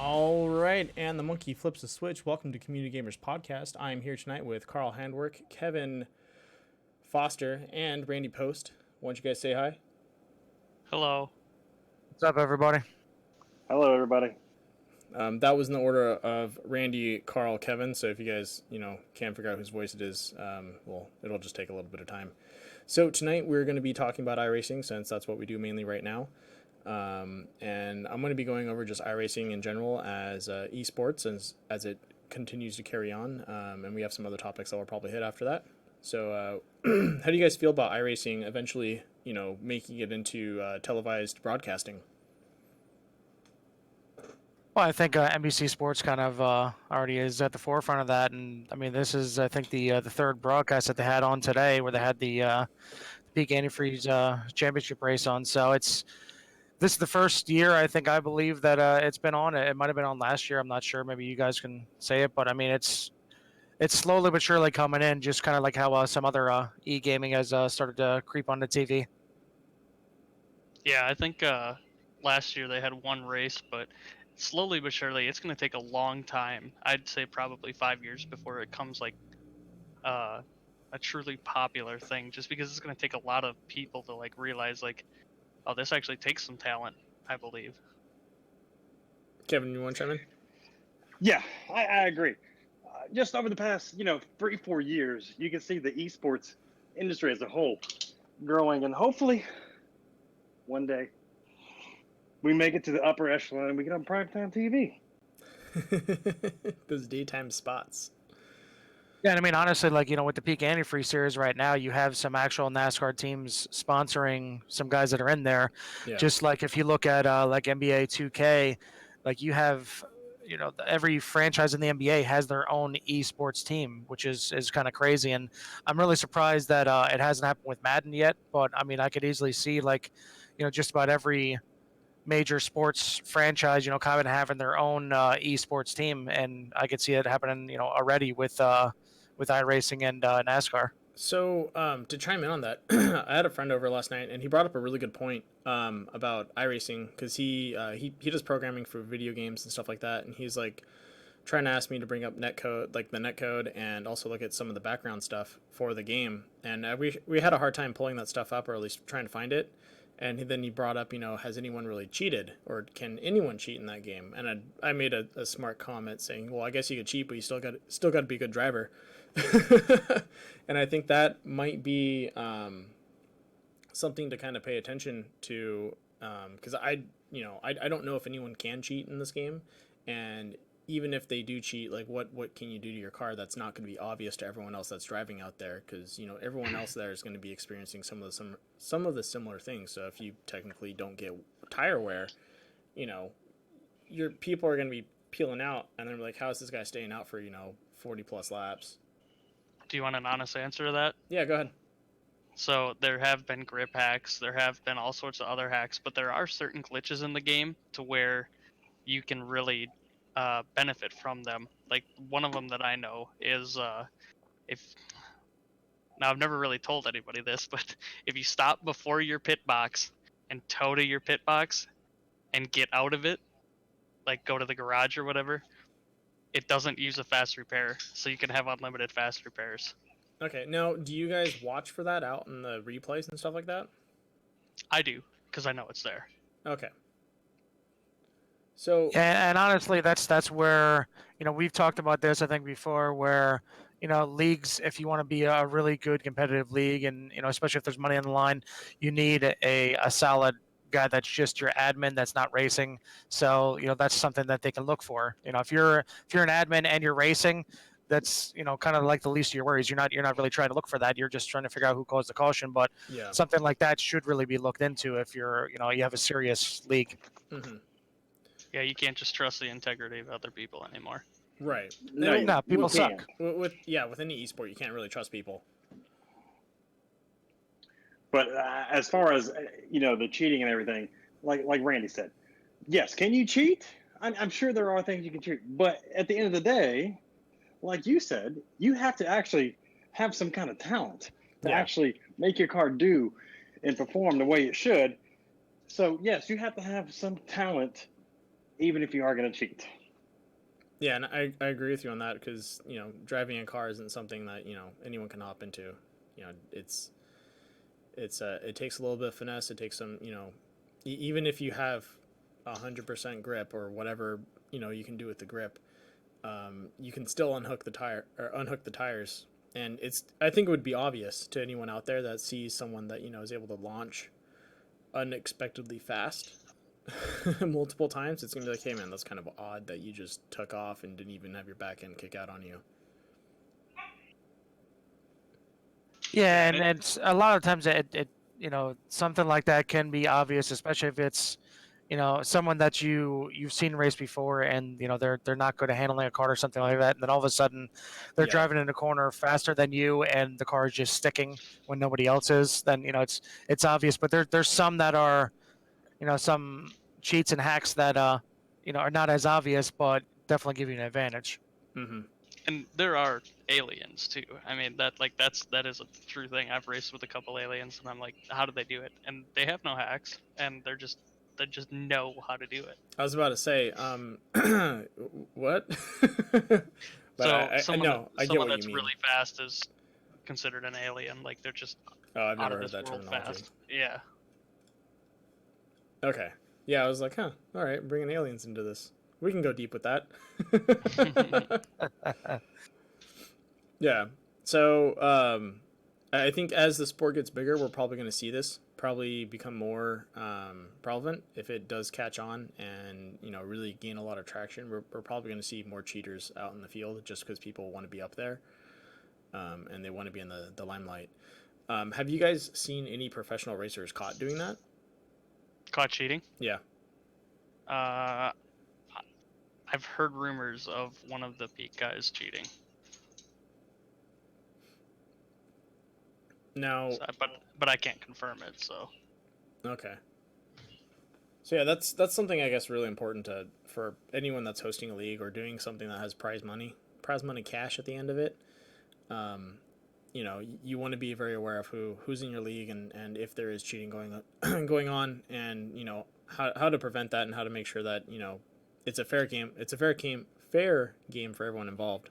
All right, and the monkey flips a switch. Welcome to Community Gamers Podcast. I am here tonight with Carl Handwork, Kevin Foster, and Randy Post. Why don't you guys say hi? Hello. What's up, everybody? Hello, everybody. That was in the order of Randy, Carl, Kevin. So if you guys, can't figure out whose voice it is, well, it'll just take a little bit of time. So tonight we're going to be talking about iRacing, since that's what we do mainly right now. And I'm going to be going over just iRacing in general as esports as it continues to carry on. And we have some other topics that we'll probably hit after that. So how do you guys feel about iRacing eventually, making it into televised broadcasting? Well, I think NBC Sports kind of already is at the forefront of that, and I mean, this is I think the third broadcast that they had on today, where they had the peak antifreeze championship race on. So this is the first year I believe that it's been on. It might have been on last year. I'm not sure. Maybe you guys can say it, but I mean, it's slowly but surely coming in, just kind of like how some other e-gaming has started to creep onto TV. Yeah, I think last year they had one race, but slowly but surely it's going to take a long time. I'd say probably 5 years before it comes like a truly popular thing, just because it's going to take a lot of people to like realize like, oh, this actually takes some talent, I believe. Kevin, you want to chime in? Yeah, I agree. Just over the past, 3-4 years, you can see the esports industry as a whole growing, and hopefully one day we make it to the upper echelon and we get on primetime TV. Those daytime spots. Yeah, and I mean, honestly, like, with the peak antifreeze series right now, you have some actual NASCAR teams sponsoring some guys that are in there. Yeah. Just like if you look at like NBA 2K, like you have, every franchise in the NBA has their own esports team, which is kind of crazy. And I'm really surprised that it hasn't happened with Madden yet. But I mean, I could easily see like, just about every major sports franchise, kind of having their own esports team, and I could see it happening, already with iRacing and NASCAR. So to chime in on that, I had a friend over last night, and he brought up a really good point about iRacing, because he does programming for video games and stuff like that, and he's like trying to ask me to bring up netcode, like the netcode, and also look at some of the background stuff for the game. And we had a hard time pulling that stuff up, or at least trying to find it. And then he brought up, has anyone really cheated, or can anyone cheat in that game? And I made a smart comment saying, well, I guess you could cheat, but you still got to be a good driver. And I think that might be something to kind of pay attention to, because I don't know if anyone can cheat in this game, and even if they do cheat, like what can you do to your car that's not going to be obvious to everyone else that's driving out there? Because everyone else there is going to be experiencing some of the similar things. So if you technically don't get tire wear, your people are going to be peeling out, and they're like, how is this guy staying out for 40 plus laps? Do you want an honest answer to that? Yeah, go ahead. So there have been grip hacks, there have been all sorts of other hacks, but there are certain glitches in the game to where you can really benefit from them. Like one of them that I know is if now I've never really told anybody this, but if you stop before your pit box and tow to your pit box and get out of it, like go to the garage or whatever, it doesn't use a fast repair, so you can have unlimited fast repairs. Okay, now do you guys watch for that out in the replays and stuff like that? I do, because I know it's there. Okay. So and honestly, that's where we've talked about this I think before, where leagues, if you want to be a really good competitive league, and especially if there's money on the line, you need a solid guy that's just your admin, that's not racing. So that's something that they can look for. If you're an admin and you're racing, that's kind of like the least of your worries. You're not really trying to look for that. You're just trying to figure out who caused the caution. But yeah, something like that should really be looked into if you're you have a serious league. mm-hmm. Yeah, you can't just trust the integrity of other people anymore. Right. No, people suck. With any esport, you can't really trust people. But as far as the cheating and everything, like Randy said, yes, can you cheat? I'm sure there are things you can cheat, but at the end of the day, like you said, you have to actually have some kind of talent to actually make your car do and perform the way it should. So yes, you have to have some talent, even if you are going to cheat. Yeah, and I agree with you on that because driving a car isn't something that anyone can hop into. It takes a little bit of finesse. It takes some even if you have 100% grip or whatever you can do with the grip, you can still unhook the tires. And I think it would be obvious to anyone out there that sees someone that is able to launch unexpectedly fast multiple times. It's gonna be like, hey man, that's kind of odd that you just took off and didn't even have your back end kick out on you. Yeah, and it's a lot of times it something like that can be obvious, especially if it's someone that you've seen race before, and they're not good at handling a car or something like that, and then all of a sudden they're Yeah. driving in a corner faster than you, and the car is just sticking when nobody else is. Then it's obvious, but there's some that are some cheats and hacks that are not as obvious, but definitely give you an advantage. Mm-hmm. And there are aliens too. I mean, that is a true thing. I've raced with a couple aliens, and I'm like, how do they do it? And they have no hacks, and they just know how to do it. I was about to say, what? But So I know I get what that's you mean. really fast is considered an alien. Like they're just I've out never of heard this that world terminology. fast. Yeah. Okay. Yeah, I was like, huh. All right, bringing aliens into this. We can go deep with that. Yeah. So I think as the sport gets bigger, we're probably going to see this probably become more prevalent if it does catch on and really gain a lot of traction. We're probably going to see more cheaters out in the field just because people want to be up there and they want to be in the limelight. Have you guys seen any professional racers caught doing that? Caught cheating? Yeah. I've heard rumors of one of the peak guys cheating. Now, but I can't confirm it. So. Okay. So yeah, that's something I guess really important for anyone that's hosting a league or doing something that has prize money cash at the end of it. You want to be very aware of who's in your league and if there is cheating going on, and how to prevent that and how to make sure that it's a fair game. It's a fair game for everyone involved.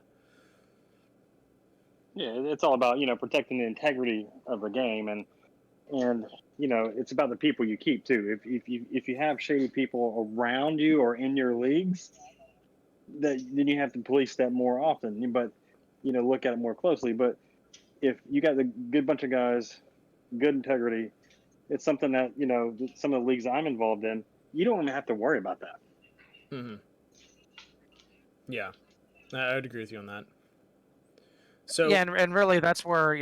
Yeah, it's all about protecting the integrity of the game, and it's about the people you keep too. If you have shady people around you or in your leagues, then you have to police that more often. But look at it more closely. But if you got the good bunch of guys, good integrity, it's something that some of the leagues I'm involved in, you don't even have to worry about that. Mm-hmm. Yeah, I would agree with you on that. So yeah, and really that's where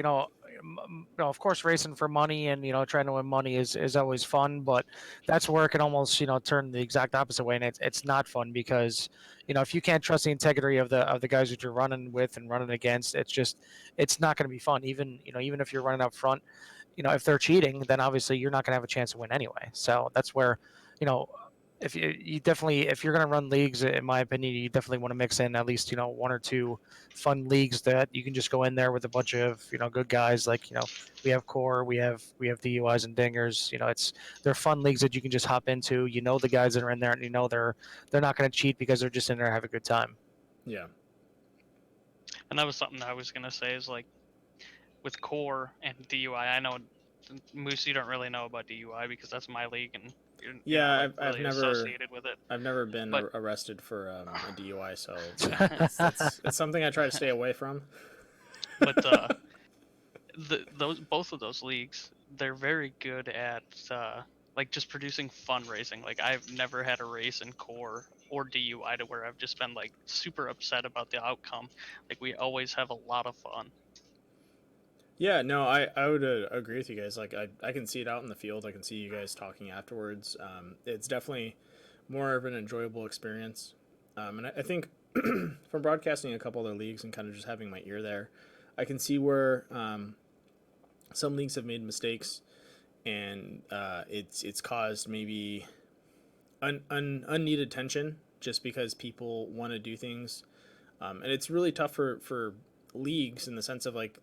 of course racing for money and trying to win money is always fun, but that's where it can almost turn the exact opposite way, and it's not fun because if you can't trust the integrity of the guys that you're running with and running against, it's not going to be fun. Even even if you're running up front, if they're cheating, then obviously you're not going to have a chance to win anyway. So that's where if you definitely, if you're going to run leagues, in my opinion, you definitely want to mix in at least one or two fun leagues that you can just go in there with a bunch of good guys. Like we have core, we have DUIs and dingers. They're fun leagues that you can just hop into. The guys that are in there, and they're not going to cheat because they're just in there to have a good time. Yeah. And that was something I was gonna say is like with core and DUI. I know Moose, you don't really know about DUI because that's my league and you're not like I've really never associated with it. I've never been But- arrested for a DUI, so it's something I try to stay away from. But both of those leagues, they're very good at like just producing fun racing. Like I've never had a race in core or DUI to where I've just been like super upset about the outcome. Like we always have a lot of fun. Yeah, no, I would agree with you guys. Like I can see it out in the field. I can see you guys talking afterwards. It's definitely more of an enjoyable experience. And I think from broadcasting a couple other leagues and kind of just having my ear there, I can see where some leagues have made mistakes, and it's caused maybe unneeded tension just because people want to do things, and it's really tough for leagues in the sense of like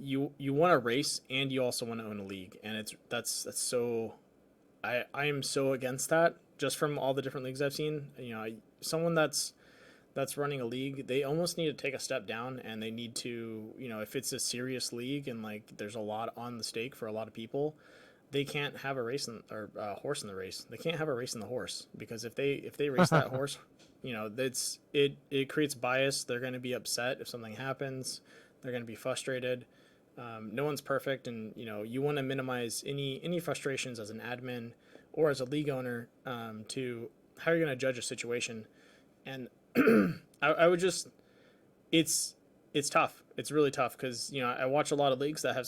you want to race and you also want to own a league, and that's so I am so against that just from all the different leagues I've seen. someone that's running a league, they almost need to take a step down, and they need to, if it's a serious league and like there's a lot on the stake for a lot of people, they can't have a horse in the race. They can't have a race in the horse, because if they race that horse, it creates bias. They're going to be upset if something happens. They're going to be frustrated. No one's perfect, and you want to minimize any frustrations as an admin or as a league owner, to how you're going to judge a situation. And I would just, it's tough. It's really tough, because I watch a lot of leagues that have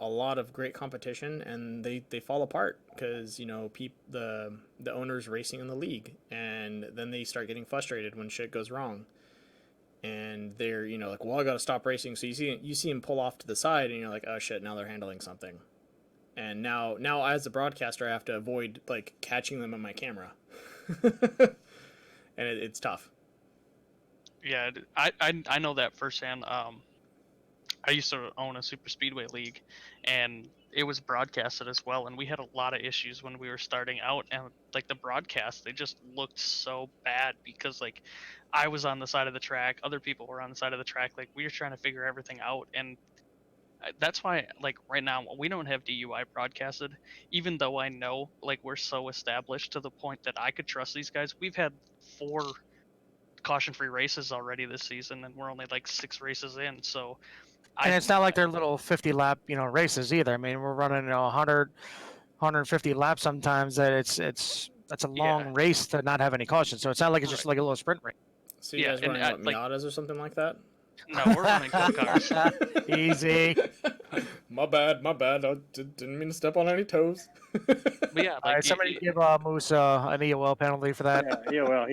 a lot of great competition, and they fall apart because the owners racing in the league, and then they start getting frustrated when shit goes wrong, and they're like, well, I got to stop racing. So you see them pull off to the side, and you're like, oh shit, now they're handling something, and now as a broadcaster I have to avoid like catching them on my camera, and it's tough. Yeah, I know that firsthand. I used to own a super speedway league, and it was broadcasted as well. And we had a lot of issues when we were starting out, and like the broadcast, they just looked so bad because like I was on the side of the track, other people were on the side of the track. Like we were trying to figure everything out, and that's why like right now we don't have DUI broadcasted, even though I know like we're so established to the point that I could trust these guys. We've had 4 caution-free races already this season, and we're only like 6 races in. So And it's not like they're little 50 lap, races either. I mean, we're running 100, 150 laps sometimes. That's a long race to not have any caution. So it's not like it's just like a little sprint race. So you guys running Miatas or something like that? No, we're running cup cars. Easy. My bad. I didn't mean to step on any toes. But yeah, like, All right, somebody give Moose an EOL penalty for that. Yeah, EOL.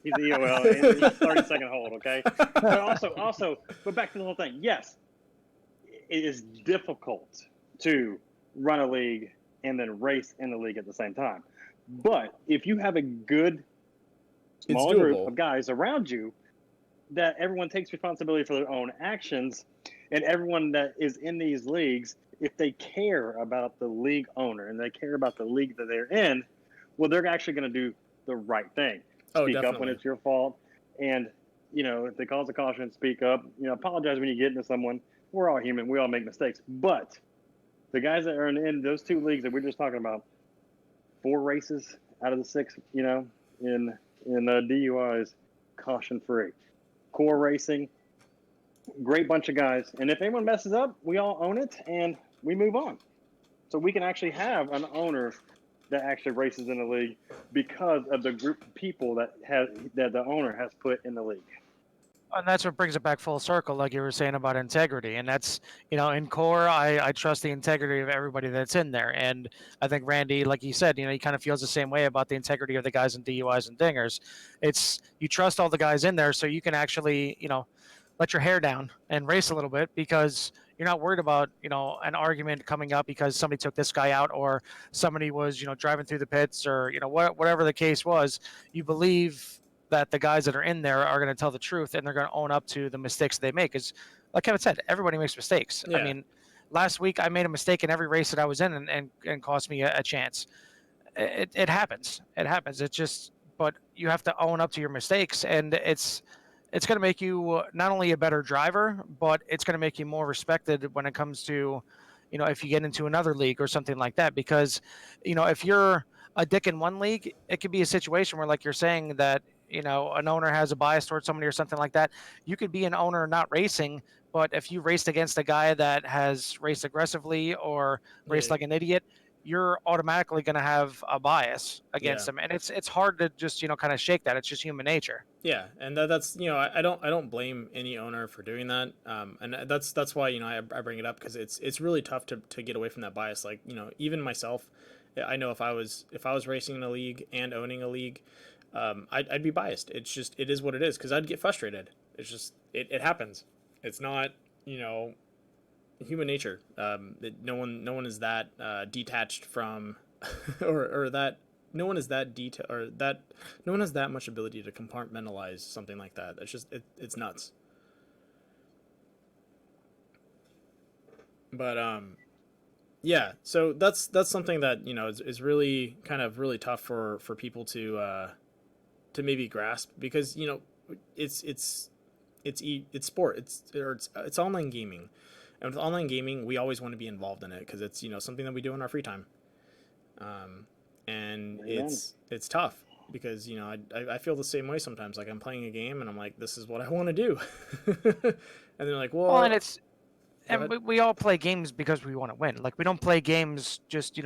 He's EOL. He's 30-second hold. Okay. But back to the whole thing. Yes, it is difficult to run a league and then race in the league at the same time. But if you have a good small group of guys around you, that everyone takes responsibility for their own actions, and everyone that is in these leagues, if they care about the league owner and they care about the league that they're in, well, they're actually going to do the right thing. Speak up when it's your fault. And, if they cause a caution, speak up. Apologize when you get into someone. We're all human. We all make mistakes. But the guys that are in those 2 leagues that we're just talking about, 4 races out of the 6, in DUIs, caution-free. Core racing, great bunch of guys. And if anyone messes up, we all own it and we move on. So we can actually have an owner that actually races in the league because of the group of people that the owner has put in the league. And that's what brings it back full circle, like you were saying about integrity. And that's, in core, I trust the integrity of everybody that's in there. And I think Randy, like he said, he kind of feels the same way about the integrity of the guys in DUIs and dingers. It's, you trust all the guys in there so you can actually, let your hair down and race a little bit, because you're not worried about, an argument coming up because somebody took this guy out, or somebody was, driving through the pits, or, whatever the case was. You believe that the guys that are in there are going to tell the truth, and they're going to own up to the mistakes they make. Because, like Kevin said, everybody makes mistakes. Yeah. I mean, last week I made a mistake in every race that I was in, and cost me a chance. It happens. It happens. It's just, but you have to own up to your mistakes, and it's going to make you not only a better driver, but it's going to make you more respected when it comes to, if you get into another league or something like that. Because, if you're a dick in one league, it could be a situation where, like you're saying, that, an owner has a bias towards somebody or something like that. You could be an owner not racing, but if you raced against a guy that has raced aggressively or raced like an idiot, you're automatically going to have a bias against him. And it's hard to just, kind of shake that. It's just human nature. Yeah. And that's, I don't blame any owner for doing that. And that's why, I bring it up, because it's really tough to get away from that bias. Like, even myself, I know if I was racing in a league and owning a league, I'd be biased. It's just, it is what it is, because I'd get frustrated. It's just, it happens. It's not, human nature. No one is that detached from, or that no one is that no one has that much ability to compartmentalize something like that. It's just it's nuts. But yeah, so that's something that is really kind of really tough for people to to maybe grasp, because it's sport, it's online gaming, and with online gaming we always want to be involved in it because it's something that we do in our free time, and it's tough because I feel the same way sometimes. Like I'm playing a game and I'm like, this is what I want to do, and they're like, well, and it's and we all play games because we want to win. Like we don't play games just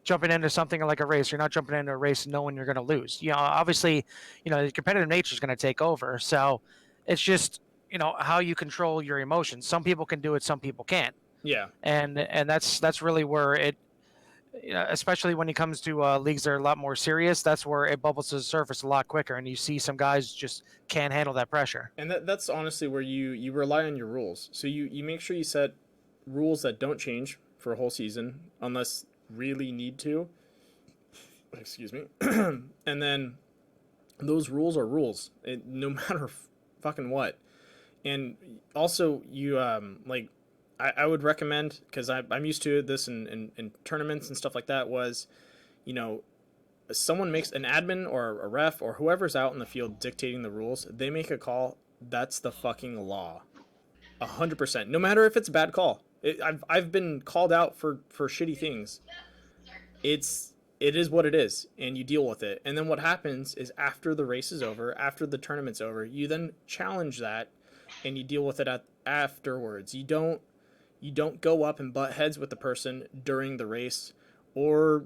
jumping into something like a race. You're not jumping into a race knowing you're going to lose. Obviously, the competitive nature is going to take over. So it's just how you control your emotions. Some people can do it, some people can't. Yeah. And that's really where it, especially when it comes to leagues that are a lot more serious, that's where it bubbles to the surface a lot quicker, and you see some guys just can't handle that pressure. And that's honestly where you rely on your rules. So you make sure you set rules that don't change for a whole season unless really need to. Excuse me. And then those rules are rules, no matter fucking what. And also you like I would recommend, because I'm used to this in tournaments and stuff like that, was someone makes an admin or a ref or whoever's out in the field dictating the rules, they make a call, that's the fucking law. 100%. No matter if it's a bad call. I've been called out for shitty things. It is what it is, and you deal with it. And then what happens is after the race is over, after the tournament's over, you then challenge that and you deal with it afterwards. You don't go up and butt heads with the person during the race or,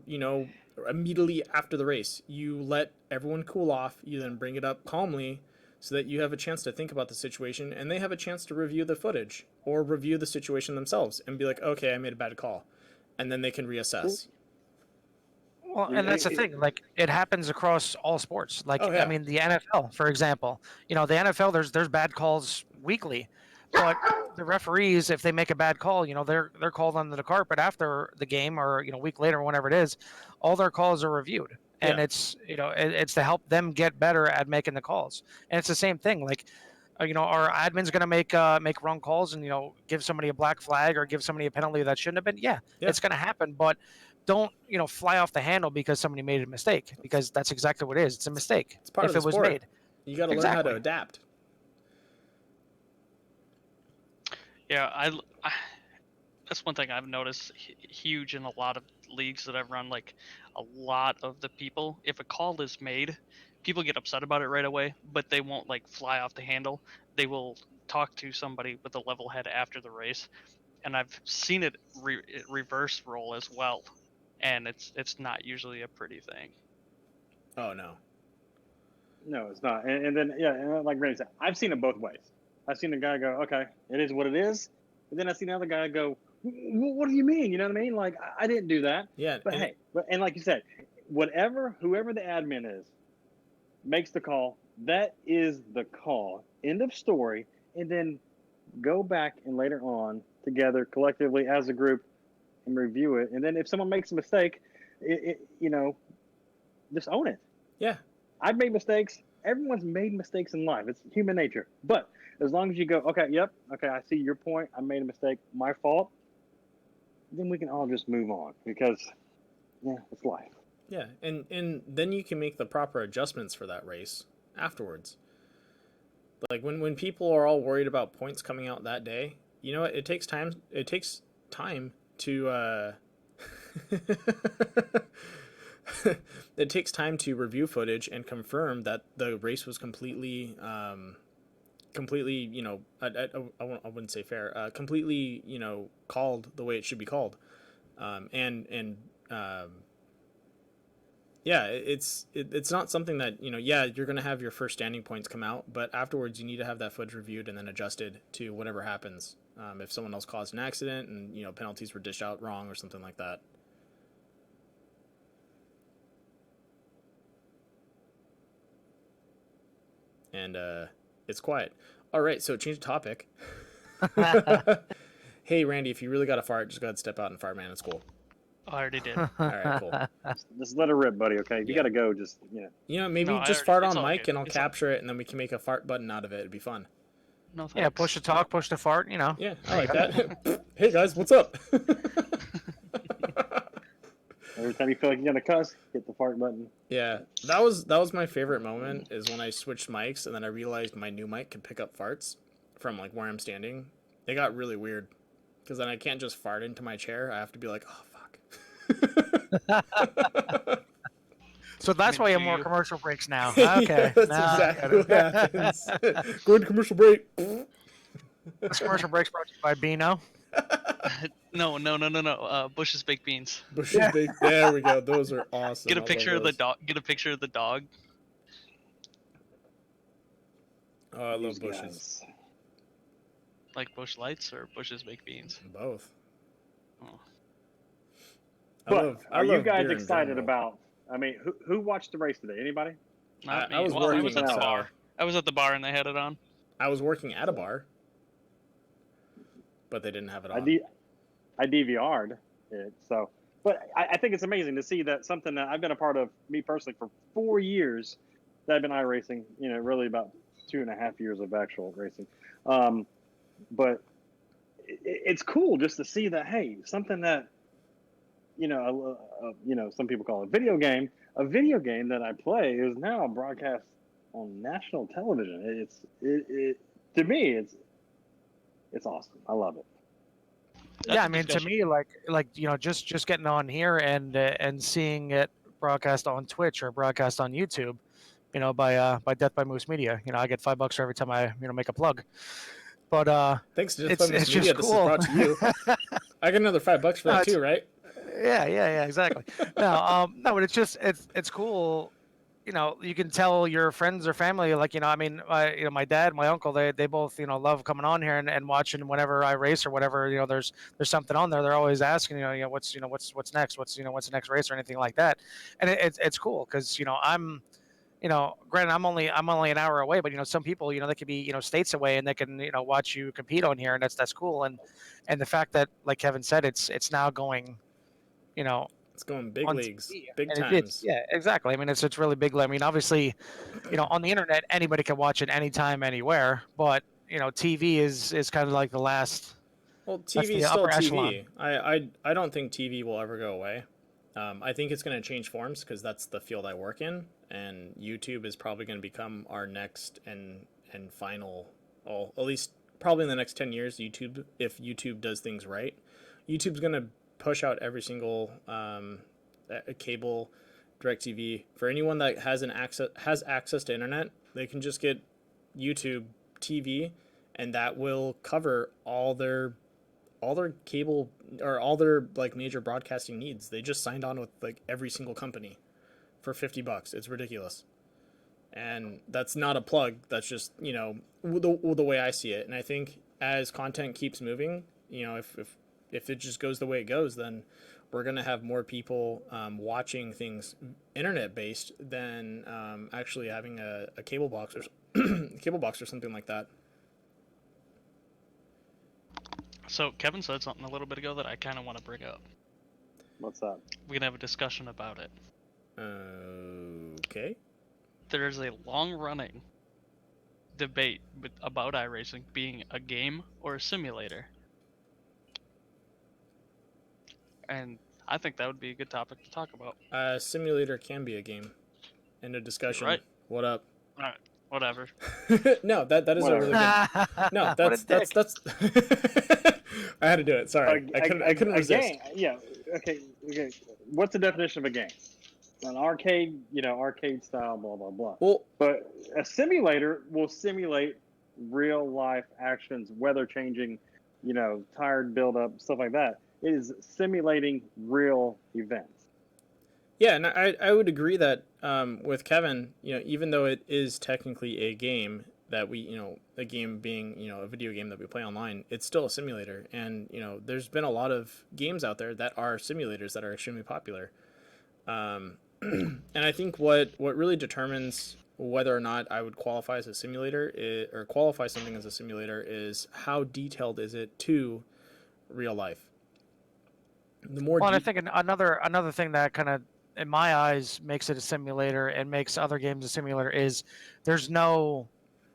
immediately after the race. You let everyone cool off. You then bring it up calmly so that you have a chance to think about the situation, and they have a chance to review the footage or review the situation themselves and be like, okay, I made a bad call. And then they can reassess. Well, and that's the thing. Like, it happens across all sports. Like, Oh, yeah. I mean, the NFL, for example. The NFL, there's bad calls weekly, but the referees, if they make a bad call, they're called under the carpet after the game or a week later, whenever it is. All their calls are reviewed, and Yeah. it's it's to help them get better at making the calls. And it's the same thing. Like, our admin's going to make wrong calls and give somebody a black flag or give somebody a penalty that shouldn't have been. Yeah. It's going to happen, but don't fly off the handle because somebody made a mistake, because that's exactly what it is. It's a mistake. It's part if of the it was sport. made. You got to learn how to adapt. Yeah, that's one thing I've noticed huge in a lot of leagues that I've run. Like, a lot of the people, if a call is made, people get upset about it right away, but they won't like fly off the handle. They will talk to somebody with a level head after the race, and I've seen it reverse roll as well, and it's not usually a pretty thing. Oh no. No, it's not. And then and like Randy said, I've seen it both ways. I've seen a guy go, okay, it is what it is. But then I've seen another guy go, what do you mean? You know what I mean? Like, I didn't do that. Yeah. But hey, and like you said, whoever the admin is makes the call, that is the call. End of story. And then go back and later on together collectively as a group and review it. And then if someone makes a mistake, just own it. Yeah. I've made mistakes. Everyone's made mistakes in life. It's human nature. But as long as you go, okay, I see your point. I made a mistake. My fault. Then we can all just move on because, it's life. Yeah, and then you can make the proper adjustments for that race afterwards. Like when people are all worried about points coming out that day, you know what? It takes time. It takes time to. It takes time to review footage and confirm that the race was completely, I wouldn't say fair, completely, called the way it should be called. Yeah, it's not something that, you're going to have your first standing points come out, but afterwards you need to have that footage reviewed and then adjusted to whatever happens. If someone else caused an accident and, penalties were dished out wrong or something like that. And it's quiet. All right, so change the topic. Hey, Randy, if you really got to fart, just go ahead and step out and fart, man. It's cool. I already did. All right, cool. Just let her rip, buddy, okay? If you got to go, just, maybe No, just fart it's on all mic good. and I'll capture it, and then we can make a fart button out of it. It'd be fun. No thanks. Yeah, push to talk, push to fart. Yeah, I like that. Hey, guys, what's up? Every time you feel like you're gonna cuss, hit the fart button. Yeah, that was my favorite moment is when I switched mics and then I realized my new mic could pick up farts from like where I'm standing. It got really weird because then I can't just fart into my chair. I have to be like, oh fuck. So that's mean, why you have do more you? commercial breaks now. Yeah, Okay. that's Nah, exactly what got happens. it. Go into commercial break. This commercial breaks brought to you by Beano. No. Bush's baked beans. Bush's Yeah. baked. There we go. Those are awesome. Get a I picture love of the those. dog. Get a picture of the dog. Oh, I These love Bush's. guys. Like Bush Lights or Bush's baked beans. Both. Oh. But I are you love guys beer in excited general. about? I mean, who watched the race today? Anybody? Not me. I was Well, I working, was at the so bar. I was at the bar and they had it on. I was working at a bar, but they didn't have it I, on. D- I DVR'd it. So, but I think it's amazing to see that something that I've been a part of, me personally, for 4 years that I've been iRacing, really about 2.5 years of actual racing. But it's cool just to see that, hey, something that, some people call it a video game that I play is now broadcast on national television. To me, it's awesome. I love it. That's Yeah, a I mean, to discussion. me, just getting on here and seeing it broadcast on Twitch or broadcast on YouTube, by Death by Moose Media. I get $5 for every time I make a plug. But Thanks to Just it's Famous it's just Media, this is cool. brought to you. I get another $5 for No, that it's too, right? yeah, exactly. No, but it's cool. You can tell your friends or family, like, I mean, my dad, my uncle, they both, love coming on here and watching whenever I race or whatever, there's something on there. They're always asking, what's next, what's the next race or anything like that. And it's cool. Cause I'm, granted, I'm only an hour away, but some people, they could be, states away and they can, watch you compete on here, and that's cool. And the fact that, like Kevin said, it's now going, you know, It's going big on leagues, TV, big and it's times. yeah, exactly. I mean, it's really big. I mean, obviously, on the internet, anybody can watch it anytime, anywhere. But TV is kind of like the last. Well, That's TV the is still upper echelon. TV. I don't think TV will ever go away. I think it's going to change forms because that's the field I work in, and YouTube is probably going to become our next and final. Well, at least probably in the next 10 years, YouTube, if YouTube does things right, YouTube's going to push out every single cable, DirecTV. For anyone that has access to internet, they can just get YouTube TV, and that will cover all their cable or all their like major broadcasting needs. They just signed on with like every single company for $50. It's ridiculous. And that's not a plug. That's just, the way I see it. And I think as content keeps moving, if it just goes the way it goes, then we're going to have more people watching things internet based than actually having a cable box or cable box or something like that. So Kevin said something a little bit ago that I kind of want to bring up. What's that? We can have a discussion about it. Okay. There's a long-running debate about iRacing being a game or a simulator. And I think that would be a good topic to talk about. Simulator can be a game. End of discussion. Right. What up? All right, whatever. No, that is Whatever. a really good. No, What a that's. I had to do it. Sorry, I couldn't resist. Game, yeah. Okay. What's the definition of a game? An arcade, arcade style, blah blah blah. Well, But a simulator will simulate real life actions, weather changing, tire buildup, stuff like that. It is simulating real events. yeah, and I would agree that with Kevin, even though it is technically a game that we, a game being, a video game that we play online, it's still a simulator. And, there's been a lot of games out there that are simulators that are extremely popular. And I think what really determines whether or not I would qualify as a simulator or qualify something as a simulator is how detailed is it to real life. The more Well, and I think another thing that kind of, in my eyes, makes it a simulator and makes other games a simulator is there's no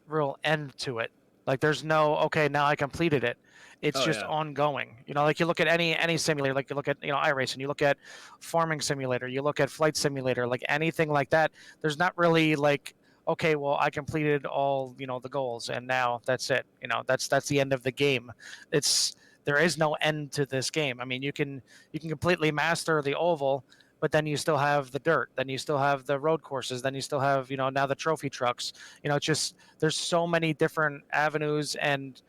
real end to it. Like there's no, okay, now I completed it. It's Oh just yeah, ongoing. Like you look at any simulator, like you look at iRacing, you look at farming simulator, you look at flight simulator, like anything like that. There's not really like, okay, well I completed all the goals and now that's it. That's the end of the game. There is no end to this game. I mean, you can completely master the oval, but then you still have the dirt, then you still have the road courses, then you still have now the trophy trucks. It's just there's so many different avenues, and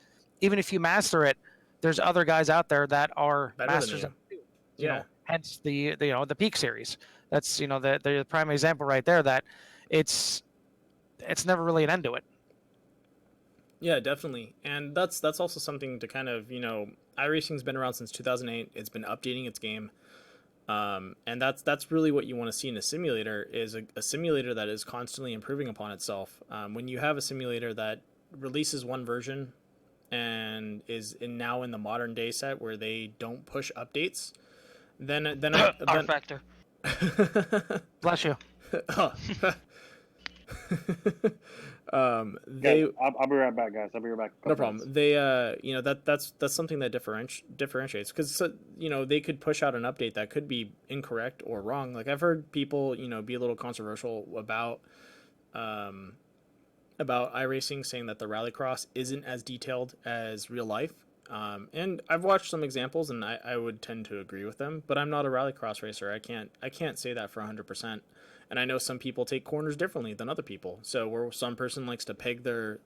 even if you master it, there's other guys out there that are better than masters you. of it too. Yeah. Hence the Peak series. That's the prime example right there, that it's never really an end to it. Yeah, definitely. And that's also something to kind of, iRacing's been around since 2008. It's been updating its game. And that's really what you want to see in a simulator, is a simulator that is constantly improving upon itself. When you have a simulator that releases one version and is now in the modern day set where they don't push updates, then R factor. Bless you. They Guys, I'll be right back, guys. I'll be right back. no problem. They that's something that differentiates, because they could push out an update that could be incorrect or wrong. Like I've heard people be a little controversial about iRacing, saying that the rallycross isn't as detailed as real life. And I've watched some examples, and I would tend to agree with them. But I'm not a rallycross racer. I can't say that for 100%. And I know some people take corners differently than other people. So where some person likes to peg their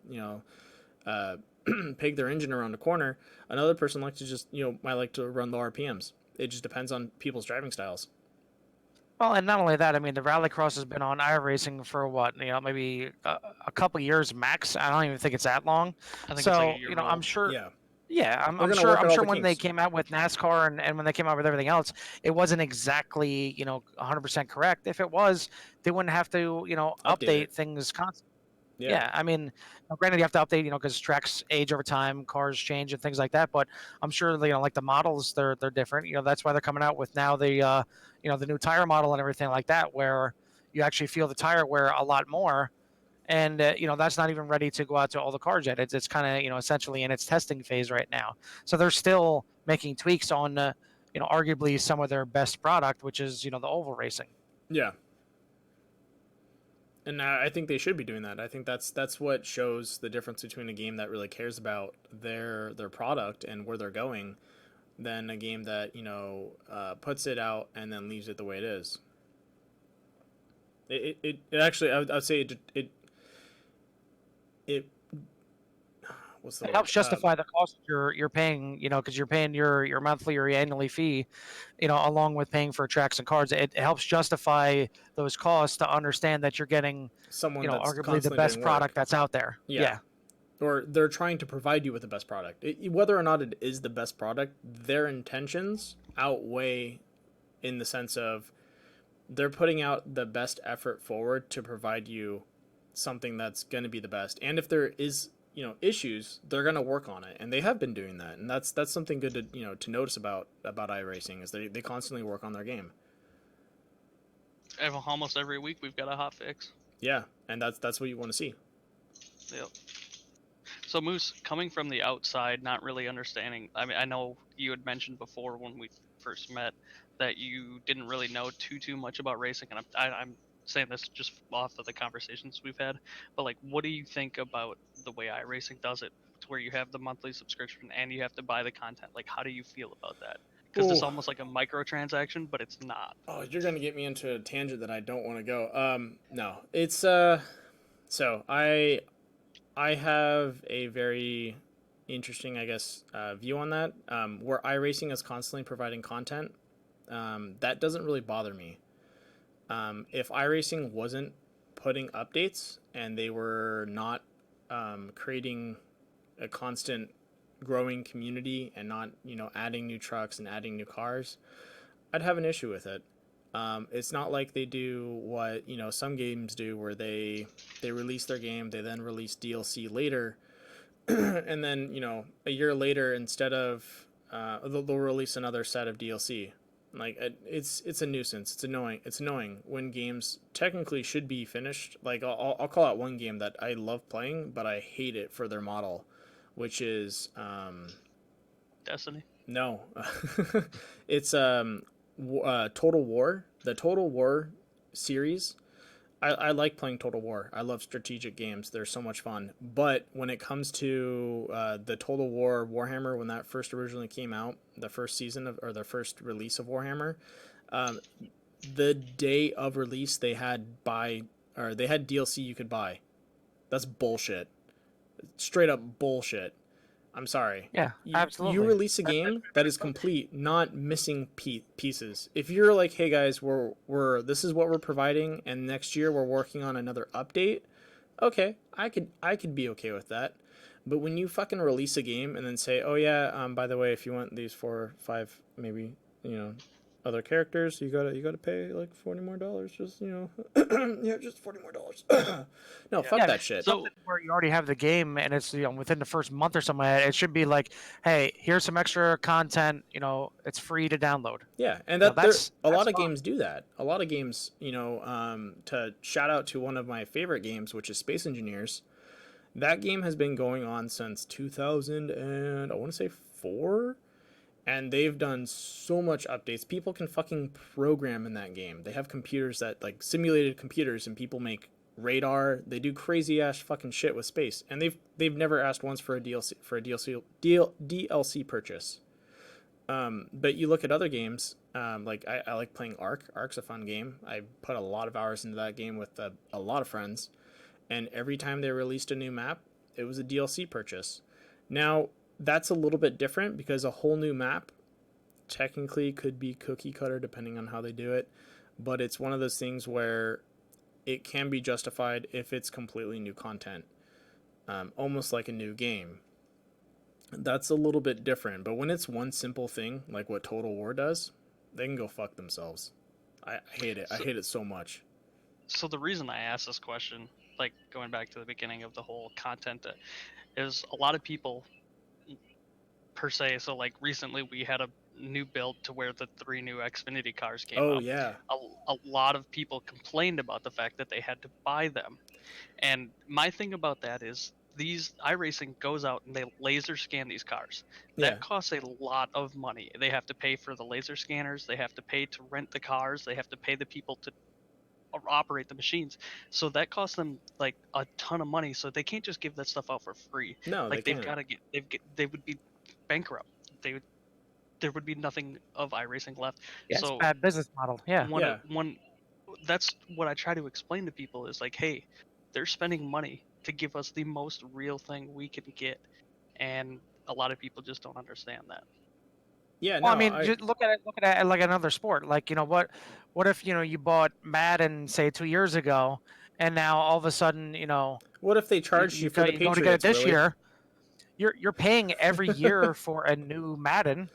peg their engine around a corner, another person likes to just might like to run low RPMs. It just depends on people's driving styles. Well, and not only that, I mean, the rallycross has been on iRacing for what, maybe a couple years max. I don't even think it's that long. I think it's So, like a year I'm old. sure. Yeah, Yeah, they're I'm gonna sure. work I'm out all sure the when they kinks. came out with NASCAR and when they came out with everything else, it wasn't exactly 100% correct. If it was, they wouldn't have to Update update it. things constantly. Yeah, Yeah, I mean, granted, you have to update, because tracks age over time, cars change, and things like that. But I'm sure, like the models, they're different. That's why they're coming out with now the new tire model and everything like that, where you actually feel the tire wear a lot more. And that's not even ready to go out to all the cars yet. It's kind of essentially in its testing phase right now. So they're still making tweaks on arguably some of their best product, which is the oval racing. yeah. And I think they should be doing that. I think that's what shows the difference between a game that really cares about their product and where they're going, than a game that puts it out and then leaves it the way it is. It actually, I would say it what's the It word? helps justify the cost you're paying, because you're paying your monthly or your annually fee, along with paying for tracks and cards. It helps justify those costs to understand that you're getting, Someone that's arguably the constantly best doing product work. that's out there. Yeah. Yeah. Or they're trying to provide you with the best product. Whether or not it is the best product, their intentions outweigh, in the sense of they're putting out the best effort forward to provide you something that's going to be the best. And if there is issues, they're going to work on it, and they have been doing that. And that's something good to to notice about iRacing, is they constantly work on their game. Almost every week we've got a hot fix. Yeah, and that's what you want to see. Yep. So Moose, coming from the outside, not really understanding. I mean, I know you had mentioned before when we first met that you didn't really know too much about racing, and I'm saying this just off of the conversations we've had. But like, what do you think about the way iRacing does it, to where you have the monthly subscription and you have to buy the content? Like, how do you feel about that? Because it's Ooh. almost like a microtransaction, but it's not. Oh, you're going to get me into a tangent that I don't want to go. No, it's so I have a very interesting, I guess, view on that. Where iRacing is constantly providing content, that doesn't really bother me. If iRacing wasn't putting updates and they were not creating a constant growing community and not adding new trucks and adding new cars, I'd have an issue with it. It's not like they do what some games do, where they release their game, they then release DLC later, and then a year later, instead of they'll release another set of DLC. Like it's a nuisance. It's annoying. It's annoying when games technically should be finished. Like I'll call out one game that I love playing, but I hate it for their model. which is Destiny. no, it's Total War, the Total War series. I like playing Total War. I love strategic games. They're so much fun. But when it comes to the Total War Warhammer, when that first originally came out, the first season of, or the first release of Warhammer, um, the day of release they had DLC you could buy. That's bullshit. Straight up bullshit. I'm sorry. Yeah, You absolutely. release a game that is complete, not missing pieces. If you're like, hey guys, we're this is what we're providing, and next year we're working on another update, okay, I could be okay with that. But when you fucking release a game and then say, oh yeah, by the way, if you want these 4 or 5 maybe other characters, you gotta pay like $40 more, just yeah, just $40 more. No, fuck Yeah, that shit. So something where you already have the game and it's within the first month or something. It should be like, hey, here's some extra content. It's free to download. Yeah, and That's a lot of fine. games do that. A lot of games, to shout out to one of my favorite games, which is Space Engineers. That game has been going on since 2000 and I want to say 4, and they've done so much updates. People can fucking program in that game. They have computers that like simulated computers, and people make radar. They do crazy ass fucking shit with space, and they've never asked once for a DLC purchase. But you look at other games, like I like playing Ark. Ark's a fun game. I put a lot of hours into that game with a lot of friends, and every time they released a new map, it was a DLC purchase. Now, that's a little bit different because a whole new map technically could be cookie cutter depending on how they do it, but it's one of those things where it can be justified if it's completely new content, almost like a new game. That's a little bit different, but when it's one simple thing like what Total War does, they can go fuck themselves. I hate it. I hate it so much. So the reason I asked this question, like going back to the beginning of the whole content, is a lot of people per se. So like recently we had a new build to where the 3 new Xfinity cars came Oh out. yeah. A lot of people complained about the fact that they had to buy them. And my thing about that is these iRacing goes out and they laser scan these cars. Yeah. That costs a lot of money. They have to pay for the laser scanners, they have to pay to rent the cars, they have to pay the people to operate the machines. So that costs them like a ton of money. So they can't just give that stuff out for free. No, they Like they've can't. got to they would be bankrupt. They would There would be nothing of iRacing left. Yeah, it's a So bad business model. Yeah. Yeah. one that's what I try to explain to people is like, hey, they're spending money to give us the most real thing we can get, and a lot of people just don't understand that. Yeah, Well, I no, mean, just look at it like another sport. Like, what if you bought Madden say 2 years ago, and now all of a sudden, what if they you, charged you for the you go to get it Patriots, this Willie? year. You're paying every year for a new Madden,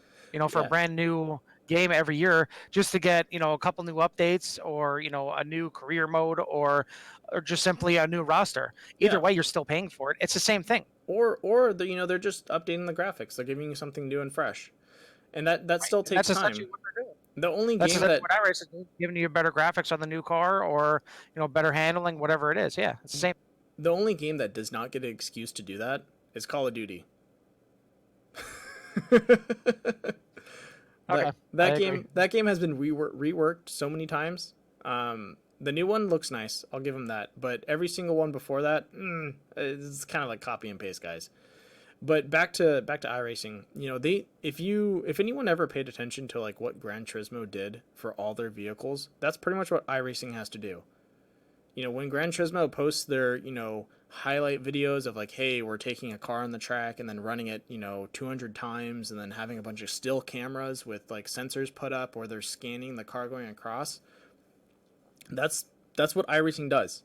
for a Yeah. brand new game every year, just to get a couple new updates, or a new career mode, or just simply a new roster. Either Yeah. way, you're still paying for it. It's the same thing. Or they're just updating the graphics. They're giving you something new and fresh. And that still And takes that's essentially time. what they're doing. The only That's game essentially that what iRacing is doing, giving you better graphics on the new car, or better handling, whatever it is. Yeah, it's the same. the only game that does not get an excuse to do that is Call of Duty. Okay, I that game has been reworked so many times. The new one looks nice. I'll give them that. But every single one before that, it's kind of like copy and paste, guys. But back to iRacing. If anyone ever paid attention to like what Gran Turismo did for all their vehicles, that's pretty much what iRacing has to do. When Gran Turismo posts their, highlight videos of like, hey, we're taking a car on the track and then running it, 200 times, and then having a bunch of still cameras with like sensors put up, or they're scanning the car going across. That's what iRacing does,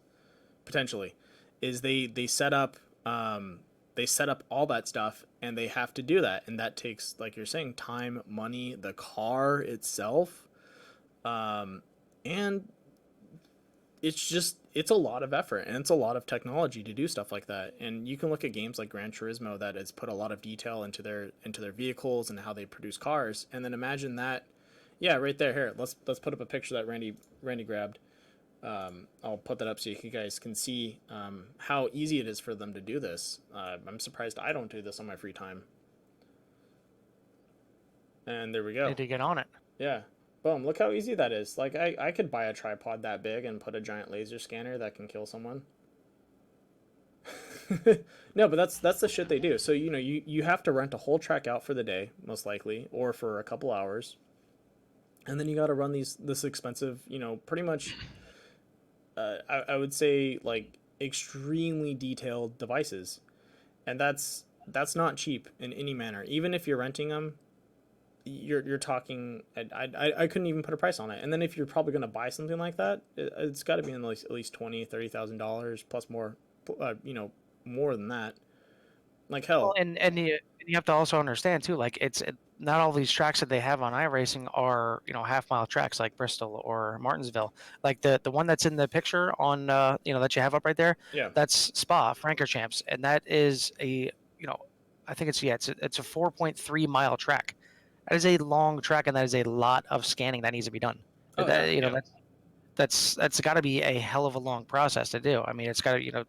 potentially, is they set up all that stuff, and they have to do that, and that takes, like you're saying, time, money, the car itself, and it's a lot of effort, and it's a lot of technology to do stuff like that. And you can look at games like Gran Turismo that has put a lot of detail into their vehicles and how they produce cars, and then imagine that. Yeah, right there. Here, let's put up a picture that Randy grabbed. I'll put that up so you guys can see how easy it is for them to do this. I'm surprised I don't do this on my free time. And there we go. Need to get on it. Yeah. Boom. Look how easy that is. Like, I could buy a tripod that big and put a giant laser scanner that can kill someone. No, but that's the shit they do. So, you know, you have to rent a whole track out for the day, most likely, or for a couple hours. And then you got to run this expensive, you know, pretty much, I would say, like, extremely detailed devices. And that's not cheap in any manner. Even if you're renting them, you're talking, I couldn't even put a price on it. And then if you're probably going to buy something like that, it's got to be in at least $20,000-$30,000 plus more, you know, more than that. Like hell. Well, and you have to also understand too, like not all these tracks that they have on iRacing are, you know, half-mile tracks like Bristol or Martinsville. Like the one that's in the picture on you know, that you have up right there, Yeah. that's Spa Francorchamps, and that is a, you know, I think it's a 4.3 mile track. That is a long track, and that is a lot of scanning that needs to be done. Oh, yeah, You know, yeah. that's got to be a hell of a long process to do. I mean, it's got to, you know,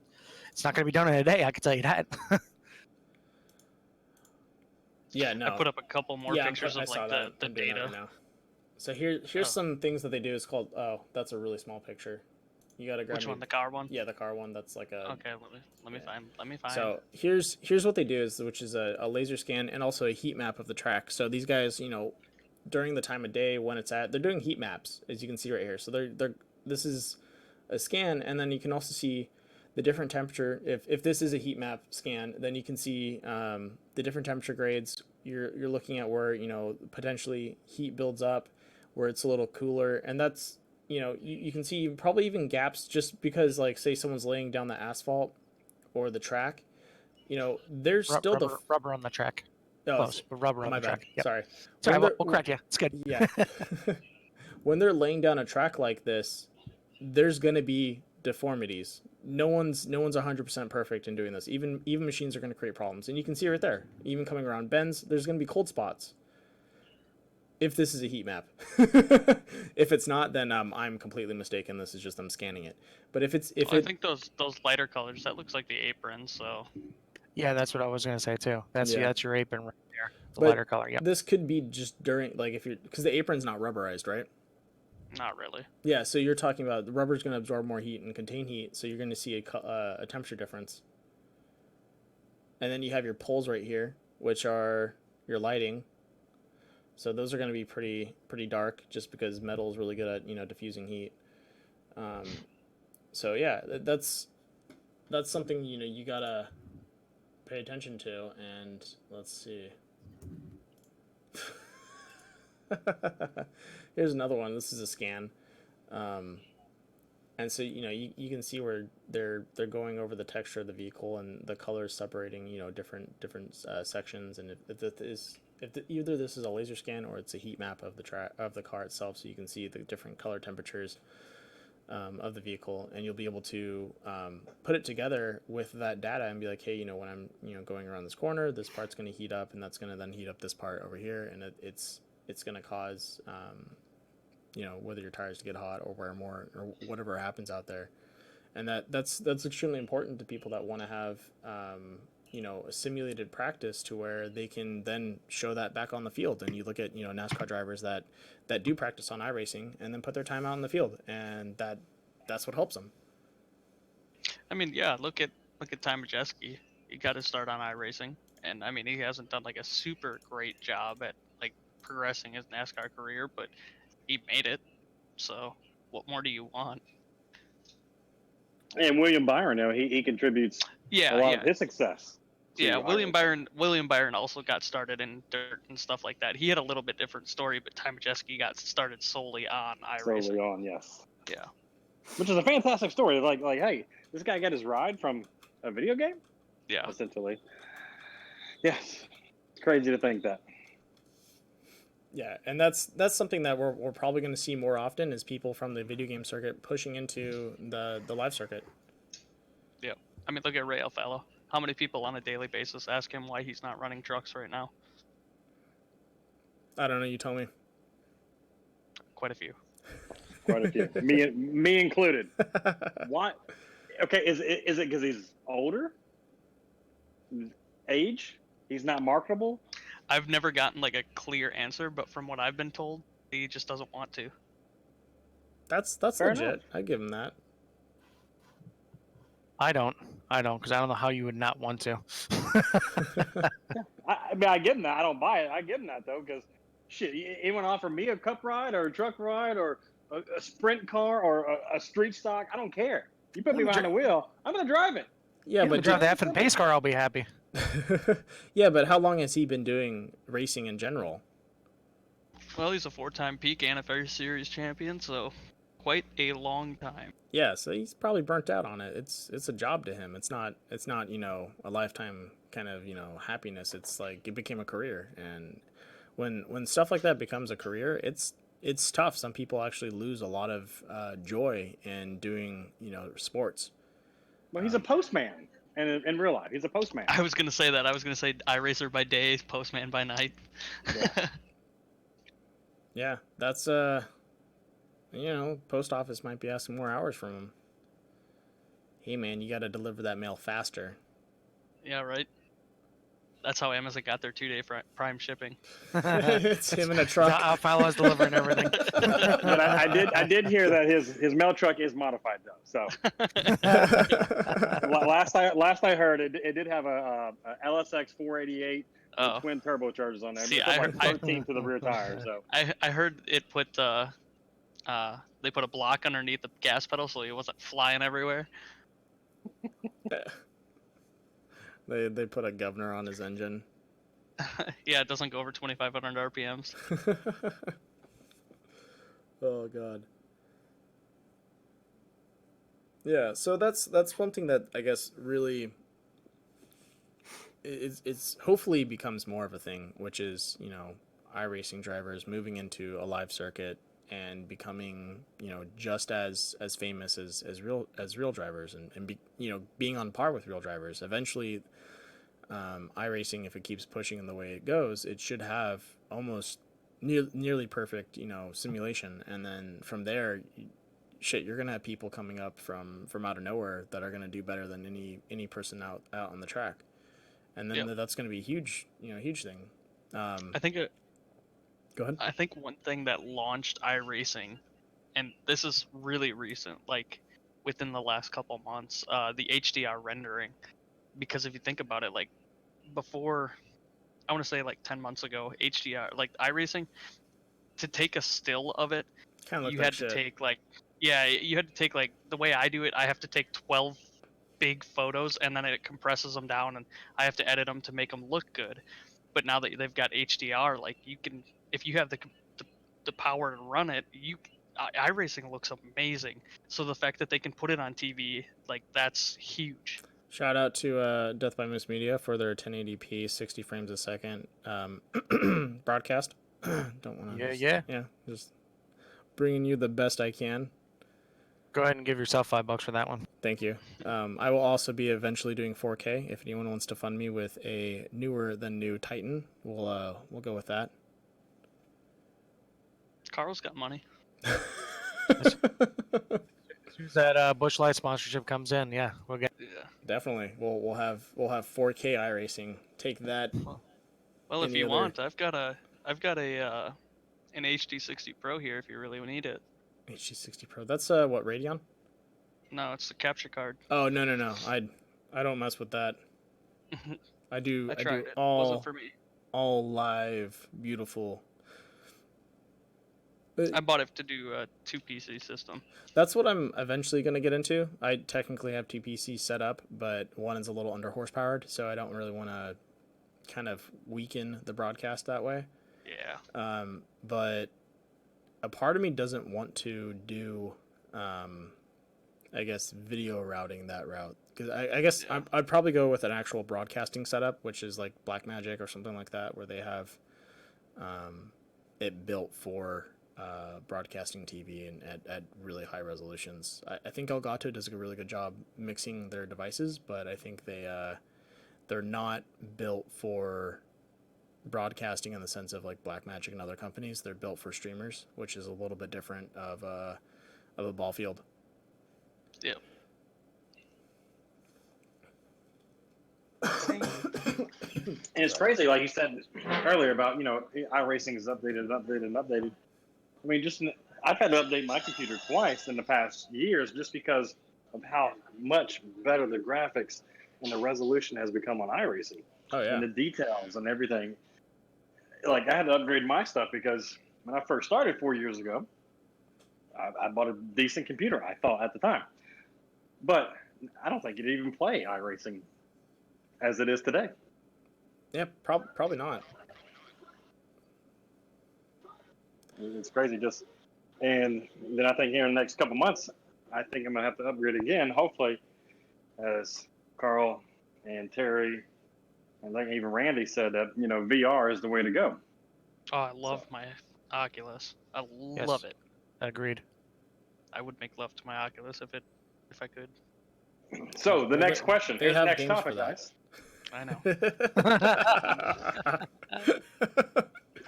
it's not going to be done in a day. I can tell you that. Yeah, no. I put up a couple more pictures I of saw like that. the I'm doing that data. right now. So here's some things that they do. It's called, oh, that's a really small picture. You gotta grab Which one? The car one? Yeah, the car one. That's like a. Okay, let me find. Let me find. So here's what they do is, which is a laser scan and also a heat map of the track. So these guys, you know, during the time of day when it's at, they're doing heat maps, as you can see right here. So they're this is a scan, and then you can also see the different temperature. If this is a heat map scan, then you can see the different temperature grades. You're looking at where, you know, potentially heat builds up, where it's a little cooler, and that's, you know, you can see probably even gaps just because, like, say someone's laying down the asphalt or the track, you know, there's still rubber on the track. Oh, Close, but rubber on my the bad. track. Yep. Sorry. Sorry, When we'll correct you. It's good. Yeah. When they're laying down a track like this, there's gonna be deformities. No one's 100% perfect in doing this. Even machines are gonna create problems, and you can see right there. Even coming around bends, there's gonna be cold spots. If this is a heat map, if it's not, then I'm completely mistaken. This is just them scanning it. But if it's I think those lighter colors, that looks like the apron. So Yeah, that's what I was gonna say too. That's that's your apron right there, the But lighter color. Yeah. this could be just during, like, if you're, because the apron's not rubberized, right? not really. Yeah, so you're talking about the rubber's going to absorb more heat and contain heat, so you're going to see a temperature difference. And then you have your poles right here, which are your lighting. So those are going to be pretty dark, just because metal is really good at, you know, diffusing heat. So yeah, that's something, you know, you gotta pay attention to. And let's see. Here's another one. This is a scan. And so, you know, you can see where they're going over the texture of the vehicle and the colors separating, you know, different sections. And either this is a laser scan or it's a heat map of the car itself, so you can see the different color temperatures of the vehicle, and you'll be able to put it together with that data and be like, hey, you know, when I'm, you know, going around this corner, this part's going to heat up, and that's going to then heat up this part over here, and it's going to cause you know, whether your tires get hot or wear more or whatever happens out there. And that's extremely important to people that want to have you know, a simulated practice to where they can then show that back on the field. And you look at, you know, NASCAR drivers that do practice on iRacing and then put their time out in the field, and that's what helps them. I mean, yeah, look at Ty Majeski. He got to start on iRacing, and I mean, he hasn't done like a super great job at like progressing his NASCAR career, but he made it. So, what more do you want? And William Byron, you know, he contributes a lot of his success. Yeah, William Byron also got started in dirt and stuff like that. He had a little bit different story, but Ty Majeski got started solely on iRacing. Solely on, yes. Yeah. Which is a fantastic story. Like, hey, this guy got his ride from a video game? Yeah. Essentially. Yes. It's crazy to think that. Yeah, and that's something that we're probably going to see more often, is people from the video game circuit pushing into the live circuit. Yeah. I mean, look at Ray Alfalo. How many people on a daily basis ask him why he's not running trucks right now? I don't know, you tell me. Quite a few. Quite a few. Me included. What? Okay, is it because he's older? Age? He's not marketable? I've never gotten like a clear answer, but from what I've been told, he just doesn't want to. That's Fair legit. enough. I give him that. I don't, because I don't know how you would not want to. Yeah. I mean, I give him that. I don't buy it. I give him that though, because shit, anyone offer me a cup ride or a truck ride or a sprint car or a street stock? I don't care. You put me behind the wheel, I'm gonna drive it. Yeah, If but you drive the effing pace car, I'll be happy. yeah, but how long has he been doing racing in general? Well, he's a 4-time peak and a Fair Series champion, so quite a long time. Yeah, so he's probably burnt out on it. It's a job to him. It's not a lifetime kind of happiness. It's like it became a career, and when stuff like that becomes a career, it's tough. Some people actually lose a lot of joy in doing sports. Well, he's a postman, and in real life, he's a postman. I was gonna say that. I was gonna say iRacer by day, postman by night. Yeah. Yeah, that's post office might be asking more hours from him. Hey man, you got to deliver that mail faster. Yeah, right. That's how Amazon got their 2-day Prime shipping. It's him in a truck. I'll follow his delivering everything. But I did hear that his mail truck is modified though. So last I heard, it did have a LSX 488 with twin turbochargers on there. See, It's like 13 to the rear tire. So I heard it put they put a block underneath the gas pedal so he wasn't flying everywhere. They put a governor on his engine. Yeah, it doesn't go over 2,500 RPMs. Oh god. Yeah, so that's one thing that I guess really it's hopefully becomes more of a thing, which is iRacing drivers moving into a live circuit and becoming just as famous as real drivers and being on par with real drivers. Eventually, iRacing, if it keeps pushing in the way it goes, it should have almost nearly perfect simulation, and then from there, you're gonna have people coming up from out of nowhere that are gonna do better than any person out on the track, and then that's gonna be a huge thing. I think Go ahead. I think one thing that launched iRacing, and this is really recent, like within the last couple months, the HDR rendering. Because if you think about it, like before, I want to say like 10 months ago, HDR, like iRacing, to take a still of it, you had to take you had to take like the way I do it. I have to take 12 big photos and then it compresses them down, and I have to edit them to make them look good. But now that they've got HDR, like you can, if you have the power to run it, iRacing looks amazing. So the fact that they can put it on TV, like that's huge. Shout out to Death by Moose Media for their 1080p 60 frames a second broadcast. Don't want to just bringing you the best I can. Go ahead and give yourself $5 for that one. Thank you. I will also be eventually doing 4K. If anyone wants to fund me with a newer than new Titan, we'll go with that. Carl's got money. As soon as that Busch Light sponsorship comes in, we'll get. Yeah. Definitely. We'll have 4K iRacing. Take that. Well, if you want, I've got a an HD60 Pro here if you really need it. HD60 Pro. That's what, Radeon? No, it's the capture card. Oh no. I don't mess with that. I do tried it. all Wasn't for me. all live beautiful. I bought it to do a 2PC system. That's what I'm eventually going to get into. I technically have 2 PCs set up, but one is a little under horsepowered, so I don't really want to kind of weaken the broadcast that way. Yeah. But a part of me doesn't want to do, I guess, video routing that route. Because I guess I'd probably go with an actual broadcasting setup, which is like Blackmagic or something like that, where they have it built for broadcasting TV and at really high resolutions. I think Elgato does a really good job mixing their devices, but I think they're not built for broadcasting in the sense of like Blackmagic and other companies. They're built for streamers, which is a little bit different of a ball field. Yeah. And it's crazy, like you said earlier about, iRacing is updated. I mean, I've had to update my computer twice in the past years just because of how much better the graphics and the resolution has become on iRacing. Oh yeah. And the details and everything. Like, I had to upgrade my stuff because when I first started 4 years ago, I bought a decent computer, I thought, at the time. But I don't think it'd even play iRacing as it is today. Yeah, probably not. It's crazy. And then I think here in the next couple months, I think I'm gonna have to upgrade again. Hopefully, as Carl and Terry, and like even Randy said that VR is the way to go. Oh, I love my Oculus. I love it. Agreed. I would make love to my Oculus if I could. So the next question. They Here's the have next games topic, for that. guys. I know.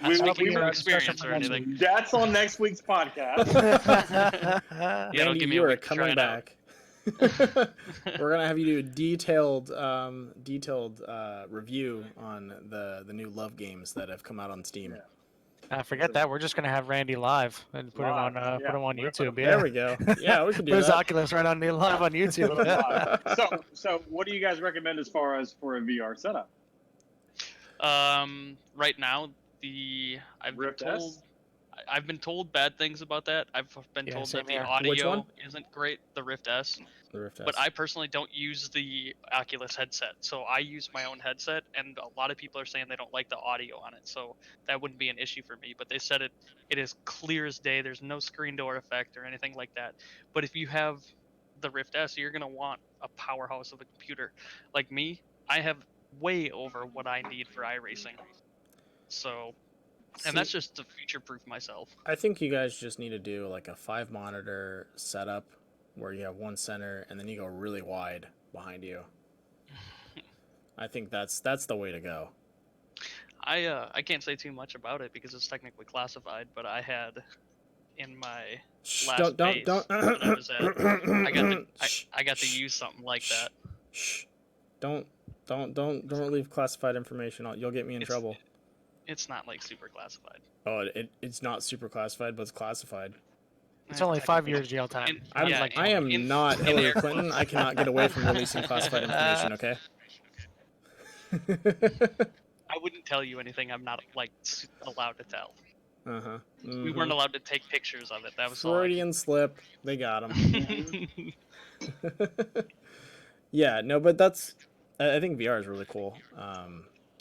We- Not we- speaking we- from were- experience or anything. That's on next week's podcast. Yeah, it'll Randy, give me you a are week to try coming it out. back. We're gonna have you do a detailed review on the new Love games that have come out on Steam. Forget that. We're just gonna have Randy live and put him on Live, yeah. put him on We're gonna YouTube. put Yeah. There we go. Yeah, we could do Put his that. Oculus right on live on YouTube. Yeah. So what do you guys recommend as far as for a VR setup? Right now, Rift S? I've been told bad things about that. I've been Yeah, told same that the here. Which one? audio isn't great, the Rift S. The Rift S. But I personally don't use the Oculus headset, so I use my own headset, and a lot of people are saying they don't like the audio on it, so that wouldn't be an issue for me. But they said it is clear as day. There's no screen door effect or anything like that. But if you have the Rift S, you're gonna want a powerhouse of a computer. Like me, I have way over what I need for iRacing. So, and that's just to future-proof myself. I think you guys just need to do like a 5-monitor setup where you have one center and then you go really wide behind you. I think that's the way to go. I can't say too much about it because it's technically classified, but I had in my Shh, last base don't. that I was at, I got to Shh, use something like shh, that. Shh. Don't leave classified information out. You'll get me in trouble. It's not like super classified. Oh, it's not super classified, but it's classified. It's only 5 years jail time. In- I'm yeah, I am in- not in Hillary air Clinton. quotes. I cannot get away from releasing classified information, okay? I wouldn't tell you anything I'm not like allowed to tell. Uh-huh. We weren't allowed to take pictures of it. That was Freudian slip. They got him. all. Yeah, no, but I think VR is really cool.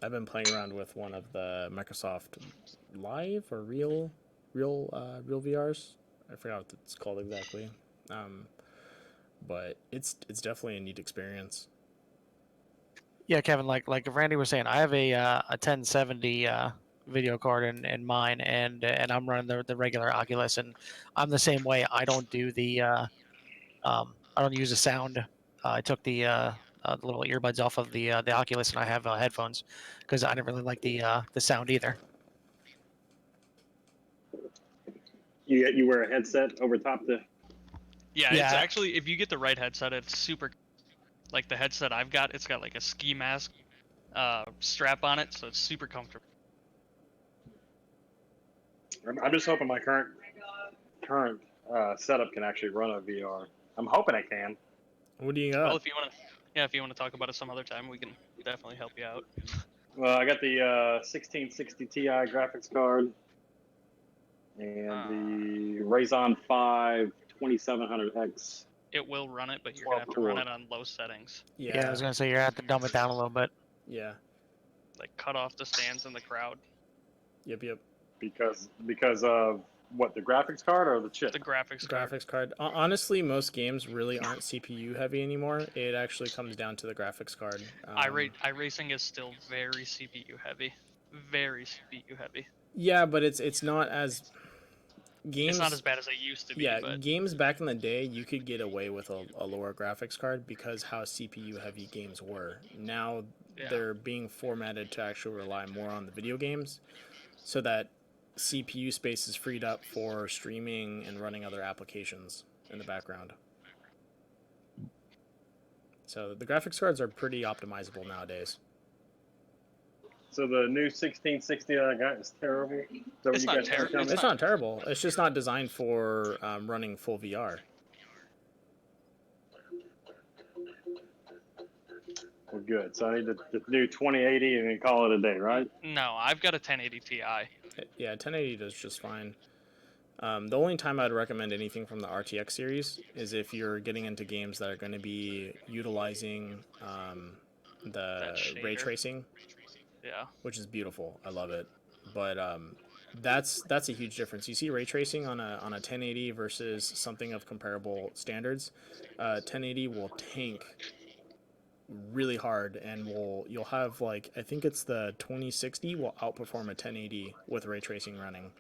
I've been playing around with one of the Microsoft Live or Real VRs. I forgot what it's called exactly. But it's definitely a neat experience. Yeah, Kevin, like if Randy was saying, I have a 1070 video card in mine, and I'm running the regular Oculus, and I'm the same way. I don't do I don't use the sound. I took the little earbuds off of the Oculus, and I have headphones because I didn't really like the sound either. You wear a headset over top the. Yeah, it's Yeah. actually, if you get the right headset, it's super. Like the headset I've got, it's got like a ski mask strap on it, so it's super comfortable. I'm just hoping my current setup can actually run a VR. I'm hoping it can. What do you Well, got? if you want to talk about it some other time, we can definitely help you out. Well, I got the 1660 Ti graphics card and the Ryzen 5 2700X. It will run it, but you're gonna have to run it on low settings. Yeah, I was gonna say you're gonna have to dumb it down a little bit. Yeah. Like cut off the stands in the crowd. Yep. Because of what, the graphics card or the chip? The graphics card. Graphics card. Honestly, most games really aren't CPU heavy anymore. It actually comes down to the graphics card. iRacing is still very CPU heavy. Very CPU heavy. Yeah, but it's not as. games. It's not as bad as it used to be. Yeah, But games back in the day, you could get away with a lower graphics card because how CPU heavy games were. Now yeah, they're being formatted to actually rely more on the video games, so that CPU space is freed up for streaming and running other applications in the background. So the graphics cards are pretty optimizable nowadays. So the new 1660 that I got is terrible. Is that what It's you not guys trying to terrible. tell me? It's not terrible. It's just not designed for running full VR. Well, good. So I need to do 2080 and then call it a day, right? no, I've got a 1080 Ti. Yeah, 1080 does just fine. The only time I'd recommend anything from the RTX series is if you're getting into games that are going to be utilizing the ray shader. tracing, Yeah. which is beautiful. I love it. But that's a huge difference. You see ray tracing on a 1080 versus something of comparable standards. 1080 will tank really hard, and you'll have, like, I think it's the 2060 will outperform a 1080 with ray tracing running.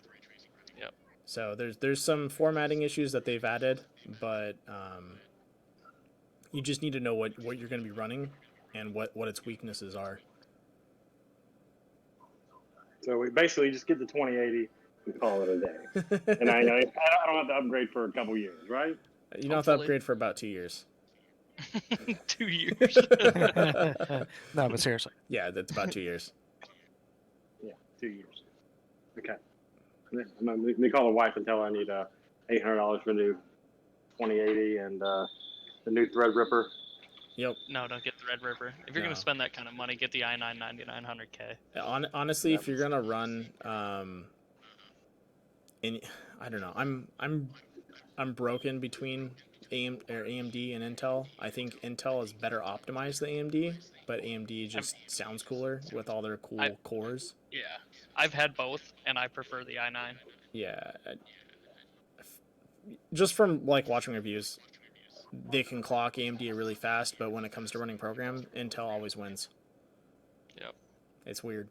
Yep. So there's some formatting issues that they've added, but you just need to know what you're going to be running and what its weaknesses are. So we basically just get the 2080 and call it a day. And I don't have to upgrade for a couple years, right? You don't have to Hopefully. upgrade for about 2 years. 2 years. No, but seriously. Yeah, that's about 2 years. Yeah, 2 years. Okay. I'm gonna call the wife and tell her I need $800 for the new 2080 and the new Threadripper. Yep. No, don't get the Red River. If you're No. gonna spend that kind of money, get the i9 9900K. Honestly, if you're gonna run, I don't know, I'm broken between AMD and Intel. I think Intel is better optimized than AMD, but AMD just sounds cooler with all their cool cores. Yeah, I've had both, and I prefer the i9. Yeah, just from like watching reviews, they can clock AMD really fast, but when it comes to running program, Intel always wins. Yep. It's weird.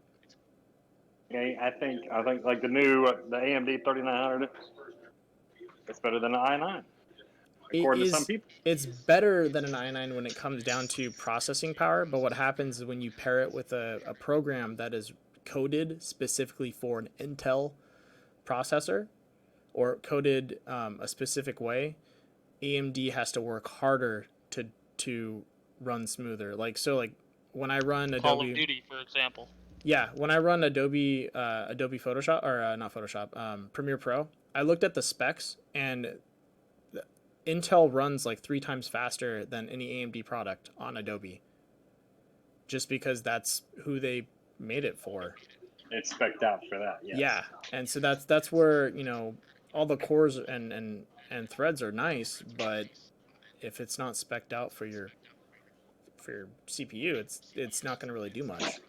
Okay, I think like the new the AMD 3900, it's better than the i9, according to some people. It's better than an i9 when it comes down to processing power, but what happens is when you pair it with a program that is coded specifically for an Intel processor or coded a specific way, AMD has to work harder to run smoother. Like when I run Adobe Call of Duty, for example. Yeah, when I run Adobe Photoshop, or not Photoshop, Premiere Pro, I looked at the specs, and Intel runs like 3 times faster than any AMD product on Adobe, just because that's who they made it for. It's spec'd out for that. Yes. Yeah, and so that's where all the cores and threads are nice, but if it's not spec'd out for your CPU, it's not going to really do much.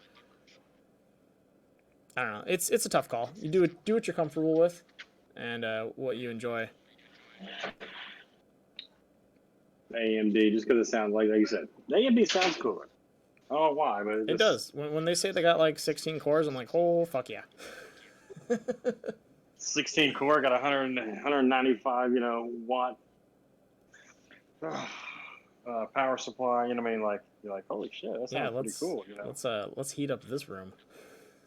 I don't know. It's a tough call. You do what you're comfortable with, and what you enjoy. AMD, just because it sounds like you said, the AMD sounds cooler. I don't know why, but It does. When they say they got like 16 cores, I'm like, oh fuck yeah. 16 core, got 195 watt power supply. You know what I mean? Like you're like, holy shit, that sounds pretty cool. Let's heat up this room.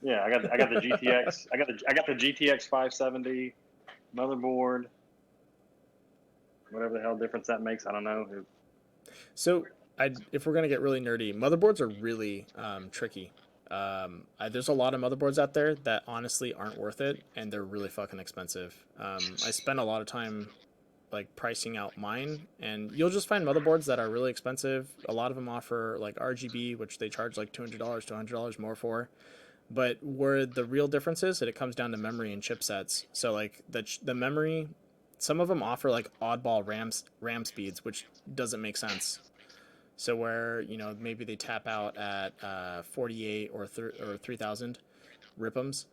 Yeah, I got the GTX. I got the GTX 570 motherboard. Whatever the hell difference that makes, I don't know. So, if we're gonna get really nerdy, motherboards are really tricky. There's a lot of motherboards out there that honestly aren't worth it, and they're really fucking expensive. I spend a lot of time like pricing out mine, and you'll just find motherboards that are really expensive. A lot of them offer like RGB, which they charge like $200 to $100 more for. But where the real difference is, that it comes down to memory and chipsets. So like the memory, some of them offer like oddball RAM speeds, which doesn't make sense. So where maybe they tap out at 48 or 3000 RIPMs,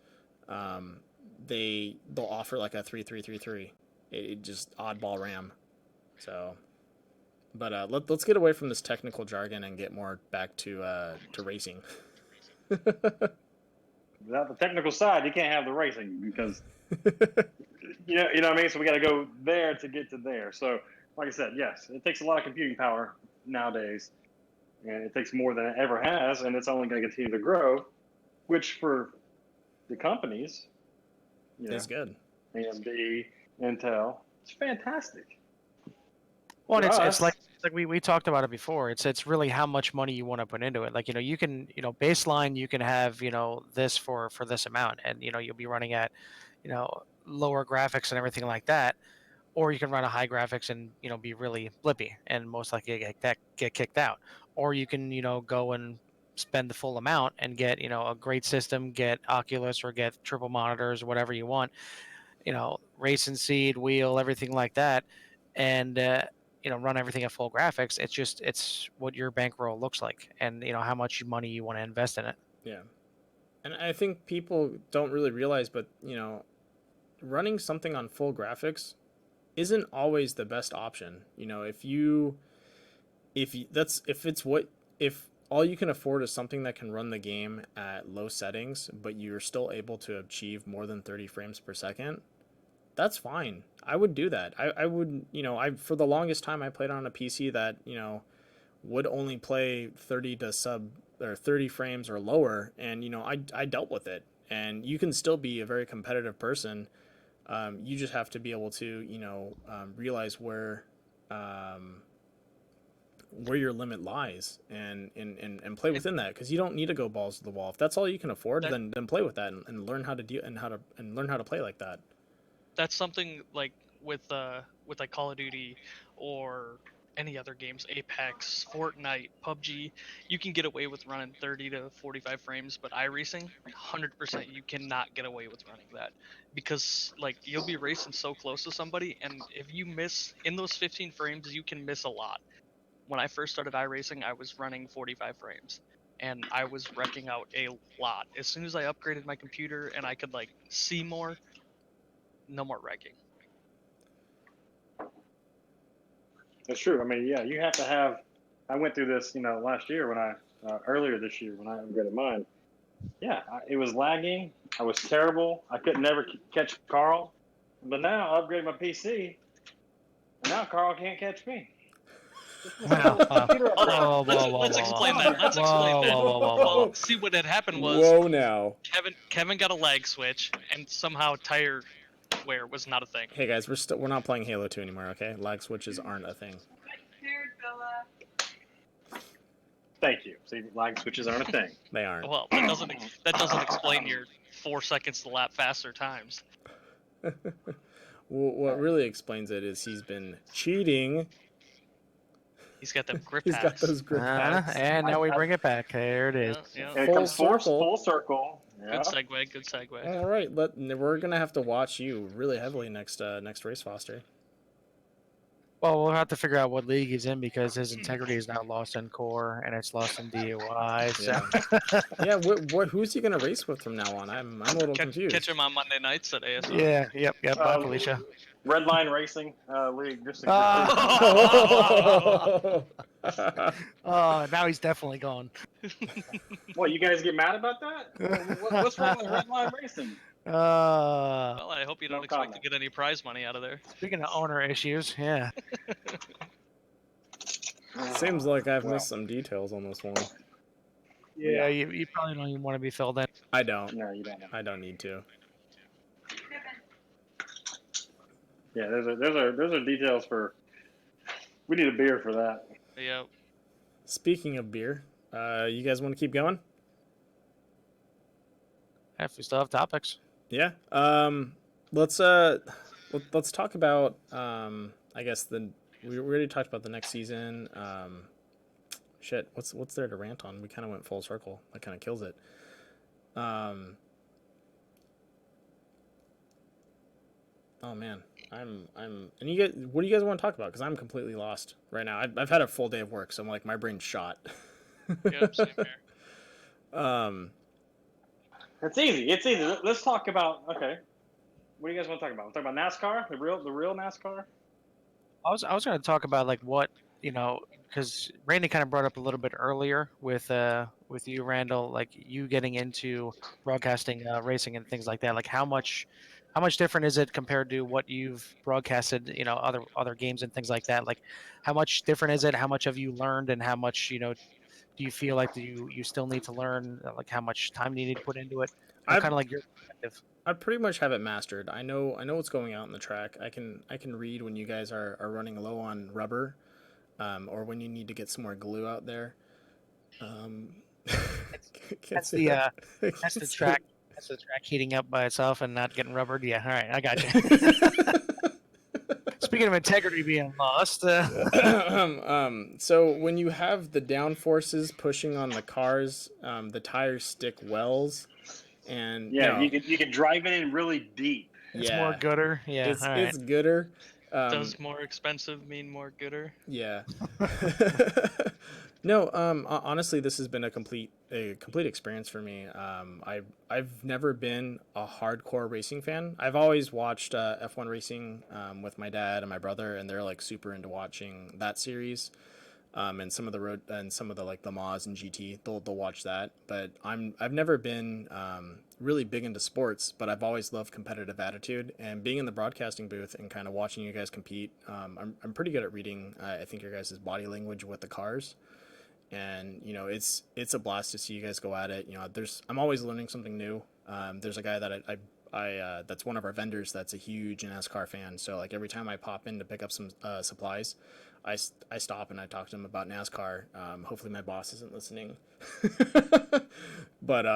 they'll offer like a 3333. It just oddball RAM. So, but let's get away from this technical jargon and get more back to racing. Without the technical side, you can't have the racing because You know what I mean? So we got to go there to get to there. So, like I said, yes, it takes a lot of computing power nowadays, and it takes more than it ever has, and it's only going to continue to grow. Which for the companies, you know, It's good. AMD, Intel, it's fantastic. Well, and For it's us, like we talked about it before. It's really how much money you want to put into it. Like, you can, baseline, you can have, this for this amount, and you'll be running at, lower graphics and everything like that, or you can run a high graphics and be really blippy and most likely get kicked out, or you can go and spend the full amount and get a great system, get Oculus or get triple monitors, whatever you want, race and seed, wheel, everything like that, and run everything at full graphics. It's what your bankroll looks like, and how much money you want to invest in it. Yeah. And I think people don't really realize, but running something on full graphics isn't always the best option. If all you can afford is something that can run the game at low settings, but you're still able to achieve more than 30 frames per second, that's fine. I would do that. I would, for the longest time I played on a PC that, would only play 30 to sub or 30 frames or lower, and I dealt with it. And you can still be a very competitive person. You just have to be able to realize where your limit lies and play within that, because you don't need to go balls to the wall. If that's all you can afford, then play with that and learn how to deal and learn how to play like that. That's something like with like Call of Duty or any other games, Apex, Fortnite, PUBG, you can get away with running 30 to 45 frames, but iRacing, 100% you cannot get away with running that, because like you'll be racing so close to somebody, and if you miss in those 15 frames, you can miss a lot. When I first started iRacing, I was running 45 frames, and I was wrecking out a lot. As soon as I upgraded my computer and I could like see more, no more wrecking. that's true. I mean, yeah, you have to have. I went through this, last year when earlier this year when I upgraded mine. Yeah, it was lagging. I was terrible. I could never catch Carl. But now I upgraded my PC, and now Carl can't catch me. Wow. Hold on. Let's Whoa, explain whoa, that. Let's explain that. whoa. Well, see, what had happened was Whoa now. Kevin got a lag switch, and somehow tire wear was not a thing. Hey guys, we're not playing Halo 2 anymore, okay? Lag switches aren't a thing. Thank you. See, lag switches aren't a thing. They aren't. Well, that doesn't explain your 4 seconds to lap faster times. What really explains it is he's been cheating. He's got them grip He's got hacks. those grip hacks. And now we bring it back. There it is. Yeah. And it Full comes circle. full circle. Yeah. Good segue. Good segue. All right, we're gonna have to watch you really heavily next race, Foster. Well, we'll have to figure out what league he's in, because his integrity is now lost in core and it's lost in DUI. So. Yeah. What? Who's he gonna race with from now on? I'm a little confused. Catch him on Monday nights at ASO. Yeah. Yep. Bye, Felicia. Red Line Racing League. Just Oh, now he's definitely gone. What, you guys get mad about that? What's wrong with Red Line Racing? Well, I hope you don't No expect comment. to get any prize money out of there. Speaking of owner issues, yeah. Seems like I've missed some details on this one. Yeah, you probably don't even want to be filled in. I don't. No, you don't know. I don't need to. Yeah, those are details for. We need a beer for that. Yeah. Speaking of beer, you guys want to keep going? If we still have topics. Yeah. Let's talk about I guess we already talked about the next season. Shit, what's there to rant on? We kind of went full circle. That kind of kills it. Oh man, and you guys, what do you guys want to talk about? Because I'm completely lost right now. I've had a full day of work, so I'm like, my brain's shot. Yep, same here. It's easy. Let's talk about. Okay, what do you guys want to talk about? We'll talk about NASCAR, the real NASCAR. I was going to talk about like what, because Randy kind of brought up a little bit earlier with you, Randall, like you getting into broadcasting, racing and things like that. Like how much How much different is it compared to what you've broadcasted, other games and things like that? Like, how much different is it? How much have you learned, and how much, do you feel like you still need to learn? Like, how much time do you need to put into it? I Kind of like your perspective. I pretty much have it mastered. I know what's going out in the track. I can read when you guys are running low on rubber, or when you need to get some more glue out there. Um, can't That's say the that. that's Can't the say track. That's the track heating up by itself and not getting rubbered. Yeah, all right, I got you. that. Speaking of integrity being lost, So when you have the down forces pushing on the cars, the tires stick wells, and Yeah, you could drive it in really deep. it's more yeah, gooder. Yeah, all right. it's gooder. Does more expensive mean more gooder? Yeah. No, honestly, this has been a complete experience for me. I've never been a hardcore racing fan. I've always watched F1 racing with my dad and my brother, and they're like super into watching that series. And some of the road and some of the like the Maz and GT, they'll watch that. But I've never been really big into sports, but I've always loved competitive attitude and being in the broadcasting booth and kind of watching you guys compete. I'm pretty good at reading. I think your guys' body language with the cars, and it's a blast to see you guys go at it. I'm always learning something new. There's a guy that I that's one of our vendors that's a huge NASCAR fan. So like every time I pop in to pick up some supplies, I stop and I talk to him about NASCAR. Hopefully my boss isn't listening. But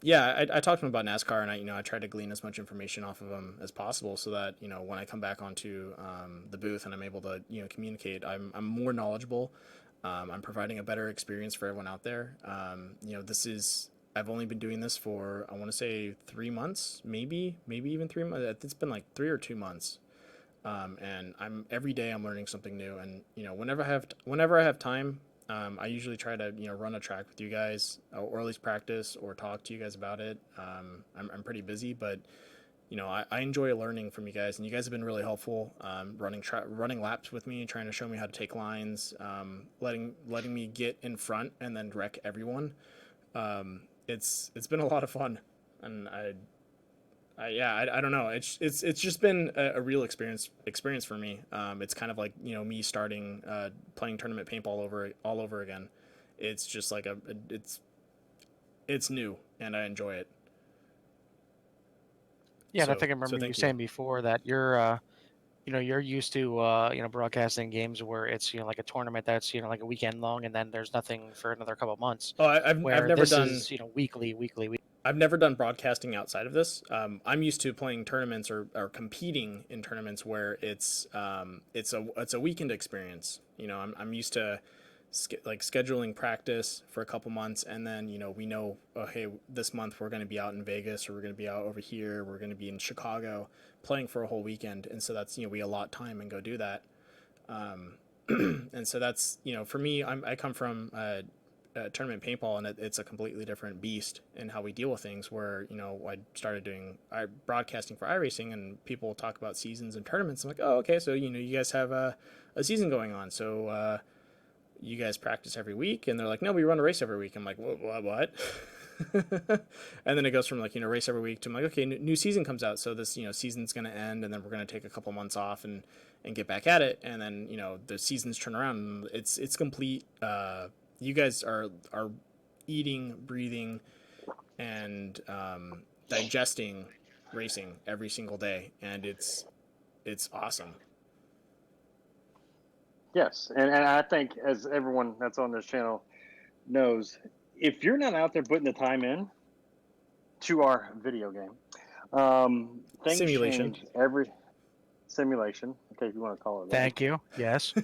yeah, I talked to him about NASCAR, and I try to glean as much information off of him as possible, so that when I come back onto the booth and I'm able to communicate, I'm more knowledgeable. I'm providing a better experience for everyone out there. I've only been doing this for, I want to say, 3 months, maybe even 3 months. It's been like 3 or 2 months. And every day I'm learning something new. And whenever I have time, I usually try to run a track with you guys, or at least practice or talk to you guys about it. I'm pretty busy, but I enjoy learning from you guys, and you guys have been really helpful, running laps with me, trying to show me how to take lines, letting me get in front and then wreck everyone. It's been a lot of fun, and I don't know. It's just been a real experience for me. It's kind of like me starting playing tournament paintball all over again. It's just like it's new, and I enjoy it. Yeah, and I So think I remember you thank you. saying before that you're used to broadcasting games where it's like a tournament that's like a weekend long, and then there's nothing for another couple of months. Oh, I've Where never this done. is weekly. I've never done broadcasting outside of this. I'm used to playing tournaments or competing in tournaments where it's a weekend experience. I'm used to scheduling practice for a couple months, and then we know, oh hey, this month we're going to be out in Vegas, or we're going to be out over here, we're going to be in Chicago playing for a whole weekend, and so that's we allot time and go do that. And so that's for me, I come from tournament paintball, and it's a completely different beast in how we deal with things. Where I started doing broadcasting for iRacing, and people talk about seasons and tournaments. I'm like, oh okay, so you guys have a season going on, so you guys practice every week? And they're like, no, we run a race every week. I'm like, what? And then it goes from race every week to I'm like, okay, new season comes out, so this season's going to end, and then we're going to take a couple months off and get back at it, and then the seasons turn around, and it's complete. You guys are eating, breathing, and digesting racing every single day, and it's awesome. Yes, and I think, as everyone that's on this channel knows, if you're not out there putting the time in to our video game, things Simulation. change every simulation. Okay, if you want to call it that. Thank you. Yes. We're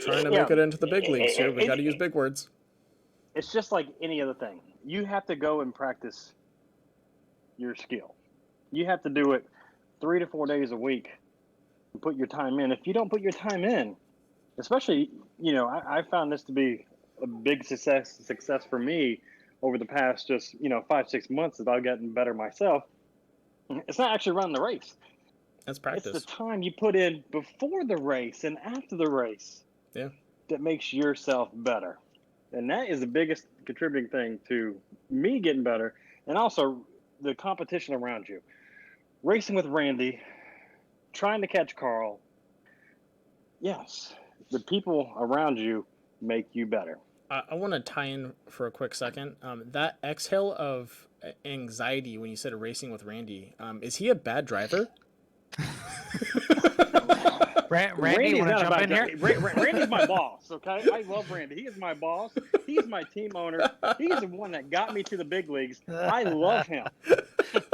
trying to make it into the big leagues here. We got to use big words. It's just like any other thing. You have to go and practice your skill. You have to do it 3 to 4 days a week and put your time in. If you don't put your time in, especially, I found this to be a big success for me over the past just 5-6 months as I've gotten better myself. It's not actually running the race. That's practice. It's the time you put in before the race and after the race. Yeah. That makes yourself better. And that is the biggest contributing thing to me getting better, and also the competition around you. Racing with Randy, trying to catch Carl. Yes, the people around you make you better. I want to tie in for a quick second. That exhale of anxiety when you said racing with Randy, is he a bad driver? Randy, Randy's you want to not jump about in here? Randy's my boss, okay? I love Randy. He is my boss. He's my team owner. He's the one that got me to the big leagues. I love him.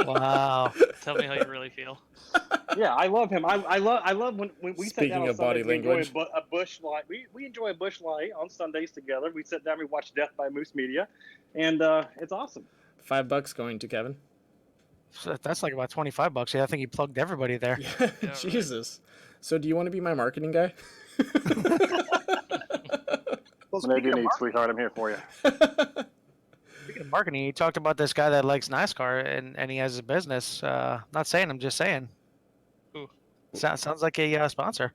Wow. Tell me how you really feel. Yeah, I love him. I love when we sit down Speaking on of body Sundays. We enjoy language. a bush light. We enjoy a bush light on Sundays together. We sit down. We watch Death by Moose Media, and it's awesome. $5 going to Kevin. So that's like about $25. Yeah, I think you plugged everybody there. Yeah, right. Jesus. So do you want to be my marketing guy? Well, Whenever you need, sweetheart, I'm here for you. speaking of marketing, you talked about this guy that likes NASCAR and he has a business. Not saying, I'm just saying. Who? Sounds like a sponsor.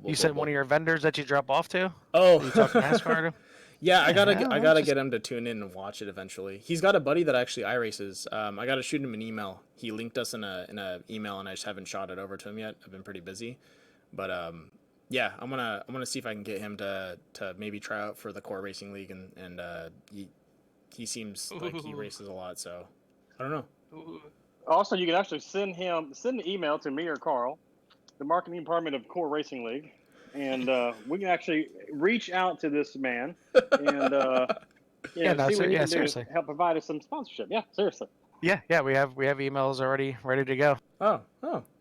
You said one of your vendors that you drop off to? Oh, You talk NASCAR to? yeah, I gotta just- get him to tune in and watch it eventually. He's got a buddy that actually iRaces. I gotta shoot him an email. He linked us in a email, and I just haven't shot it over to him yet. I've been pretty busy, but yeah, I'm gonna see if I can get him to maybe try out for the Core Racing League, and he seems like he races a lot, so I don't know. Ooh. Also, you can actually send an email to me or Carl, the marketing department of Core Racing League, and we can actually reach out to this man and see what he can do seriously. to help provide us some sponsorship. Yeah, seriously. Yeah, we have emails already ready to go. Oh,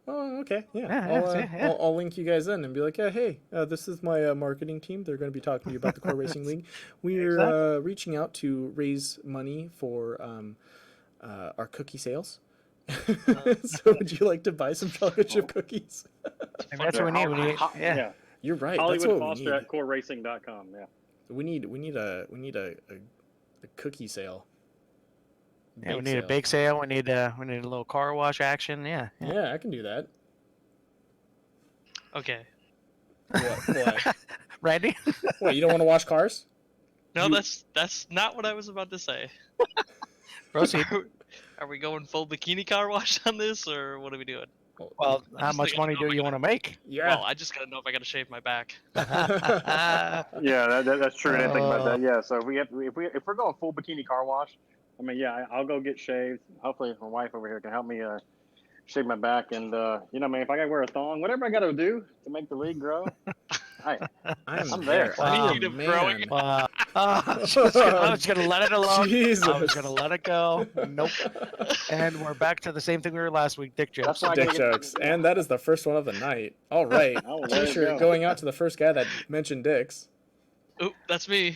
okay, yeah. Yeah, I'll link you guys in and be like, yeah, hey, this is my marketing team. They're going to be talking to you about the Core Racing League. We're reaching out to raise money for our cookie sales. So would you like to buy some chocolate chip cookies? Maybe that's what we need. Yeah. You're right. Hollywood That's what Foster we need. at CoreRacing.com. Yeah. We need a cookie sale. Yeah, we Bake need a sale. bake sale. We need a little car wash action. Yeah. Yeah, I can do that. Okay. What? Randy? What? You don't want to wash cars? No, that's not what I was about to say. Proceed. Are we going full bikini car wash on this, or what are we doing? Well, how just much gotta money know do if I you gotta- want to make? Yeah. Well, I just gotta know if I gotta shave my back. Yeah, that's true. I didn't think about that. Yeah, so if we're going full bikini car wash, I mean, yeah, I'll go get shaved. Hopefully, my wife over here can help me shave my back, and man, if I gotta wear a thong, whatever I gotta do to make the league grow, I'm there. Wow. Speed of growing. Wow. I was gonna let it alone. Jesus. I was gonna let it go. Nope. And we're back to the same thing we were last week. Dick jokes. That's why I Dick gotta get- jokes. And that is the first one of the night. All right. Oh, there you T-shirt go. going out to the first guy that mentioned dicks. Oop, that's me.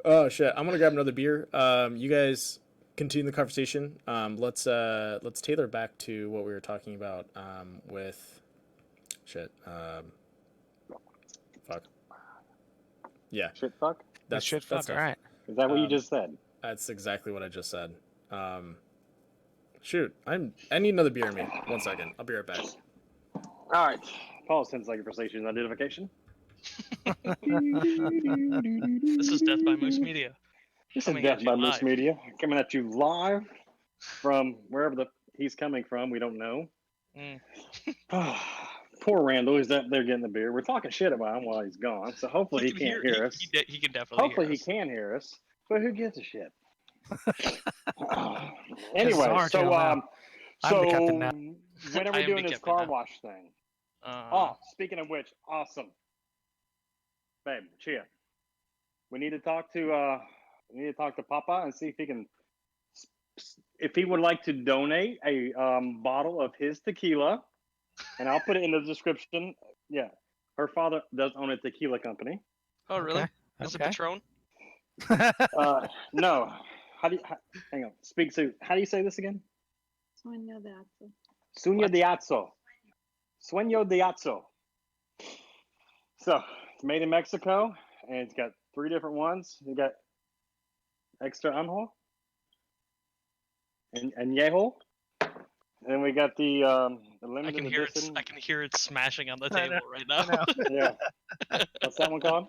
Oh shit! I'm gonna grab another beer. You guys continue the conversation. Let's tailor back to what we were talking about. With shit. Fuck. Yeah. Shit, fuck. That's shit. Fuck. stuff. All right. Is that what you just said? That's exactly what I just said. Shoot, I need another beer in me. 1 second. I'll be right back. All right. Pause 10 seconds for station identification. This is Death by Moose Media. This is Coming Death at you by Moose live. Media, coming at you live from wherever he's coming from. We don't know. Mm. Poor Randall. He's up there getting the beer. We're talking shit about him while he's gone, so hopefully he can't hear us. He can definitely Hopefully hear he us. can hear us, but who gives a shit? Anyway, our so channel now. I'm the captain now. when are I we am doing the this captain car now. wash thing? Uh, Oh, speaking of which, awesome, babe, Chia. We need to talk to Papa and see if he would like to donate a bottle of his tequila, and I'll put it in the description. Yeah, her father does own a tequila company. Oh, really? Okay. Is it Okay. Patron? No, hang on? Speak to. How do you say this again? Sueño de Azo. Sueño de Azo. Sueño de Azo. So it's made in Mexico, and it's got 3 different ones. You got extra anjo and añejo, and then we got the I limited can hear it. edition. I can hear it smashing on the I table know, right I now. know. Yeah, what's that one called?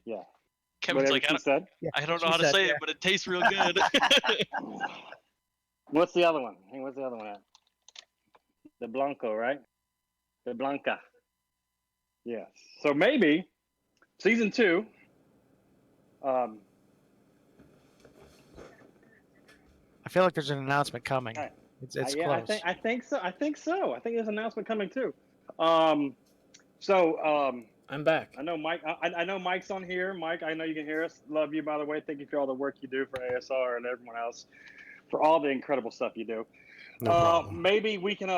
Yeah. Kevin's Whatever like, she said. I don't know she how to said, say yeah. it, but it tastes real good. What's the other one? Hey, what's the other one at? The Blanco, right? The Blanca. Yes. So maybe season 2. I feel like there's an announcement coming. I- It's yeah, close. I think so. I think there's an announcement coming too. I'm back. I know Mike. I know Mike's on here. Mike, I know you can hear us. Love you, by the way. Thank you for all the work you do for ASR and everyone else, for all the incredible stuff you do. No problem. Maybe we can.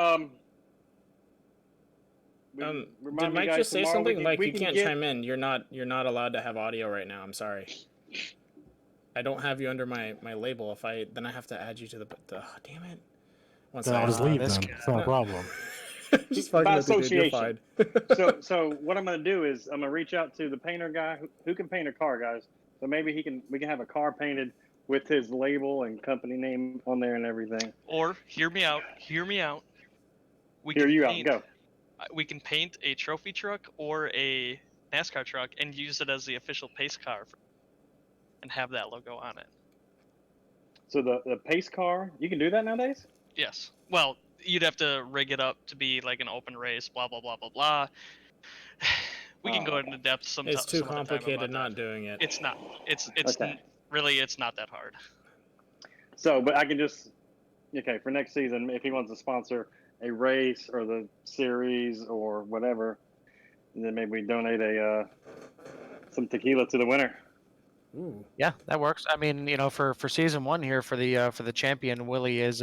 Did remind me, Mike guys, just say tomorrow something? Mike, we you can can't get, chime in. You're not allowed to have audio right now. I'm sorry. I don't have you under my label. Then I have to add you to the damn it. One Then I'll just second. leave this then. guy. It's not a problem. Just fucking by with you, dude. You're fine. association. So what I'm going to do is I'm going to reach out to the painter guy who can paint a car, guys. So maybe we can have a car painted with his label and company name on there and everything. Or hear me out. We Hear can you paint, out. Go. We can paint a trophy truck or a NASCAR truck and use it as the official pace car and have that logo on it. So the pace car, you can do that nowadays? Yes. Well, you'd have to rig it up to be like an open race, blah blah blah blah blah. We can go into depth sometime. It's too complicated not doing it. It's not. It's Okay. really it's not that hard. So, but I can just for next season, if he wants to sponsor a race or the series or whatever, and then maybe we donate some tequila to the winner. Ooh. Yeah, that works. I mean, for season 1 here for the champion, Willie is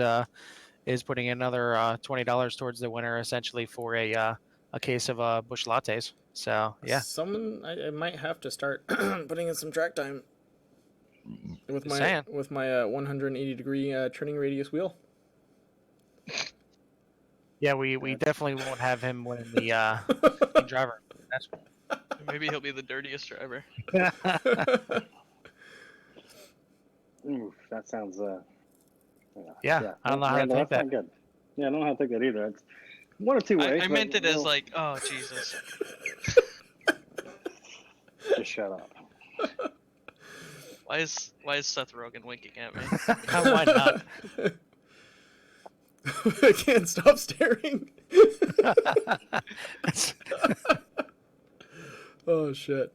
putting another $20 towards the winner, essentially for a case of Busch lattes. So yeah, I might have to start putting in some track time with Just saying. my 180 degree turning radius wheel. Yeah, we definitely won't have him winning the main driver. That's Maybe he'll be the dirtiest driver. Ooh, that sounds yeah. I don't know how to Randall, take that's that. not good. Yeah, I don't know how to take that either. It's one or two ways. I meant but it as like, oh Jesus. just shut up. Why is Seth Rogen winking at me? Why not? I can't stop staring. Oh shit.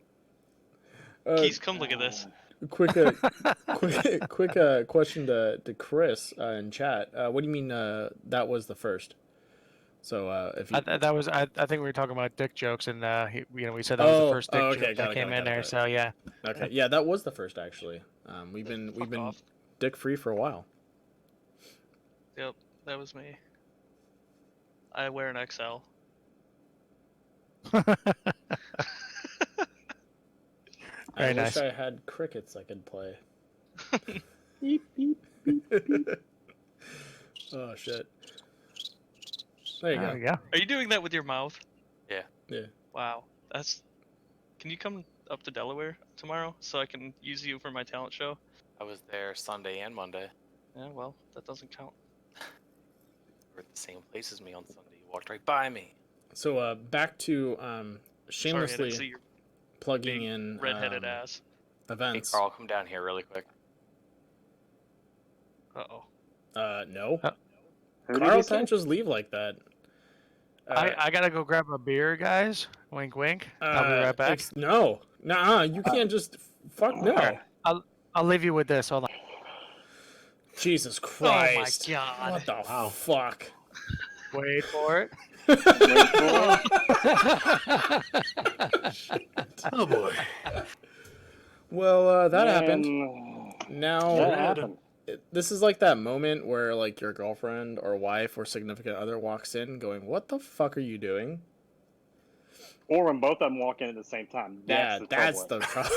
Keys, come look at this. Quick question to Chris in chat. What do you mean that was the first? So if you... I think we were talking about dick jokes, and we said that was the first dick okay, joke that came in there. So yeah. Okay, yeah, that was the first actually. We've been off. dick free for a while. Yep, that was me. I wear an XL. Very I nice. wish I had crickets I could play. Beep, beep, beep, beep. Oh shit. There you There go. we go. Are you doing that with your mouth? Yeah. Yeah. Wow, that's. Can you come up to Delaware tomorrow so I can use you for my talent show? I was there Sunday and Monday. Yeah, well, that doesn't count. You were at the same place as me on Sunday. You walked right by me. So back to Sorry, I shamelessly didn't see your plugging big in redheaded ass. Hey, events. Carl, come down here really quick. Uh-oh. No. Who did Carl you say? can't just leave like that. I gotta go grab a beer, guys. Wink, wink. I'll be right back. No. Nuh-uh. You can't just... Fuck no. Okay. I'll leave you with this. Hold on. Jesus Christ. Oh my God. What the fuck? Wait for it. Oh boy. Well, that happened. That Now, happened. this is like that moment where like your girlfriend or wife or significant other walks in going, what the fuck are you doing? Or when both of them walk in at the same time. That's the trouble.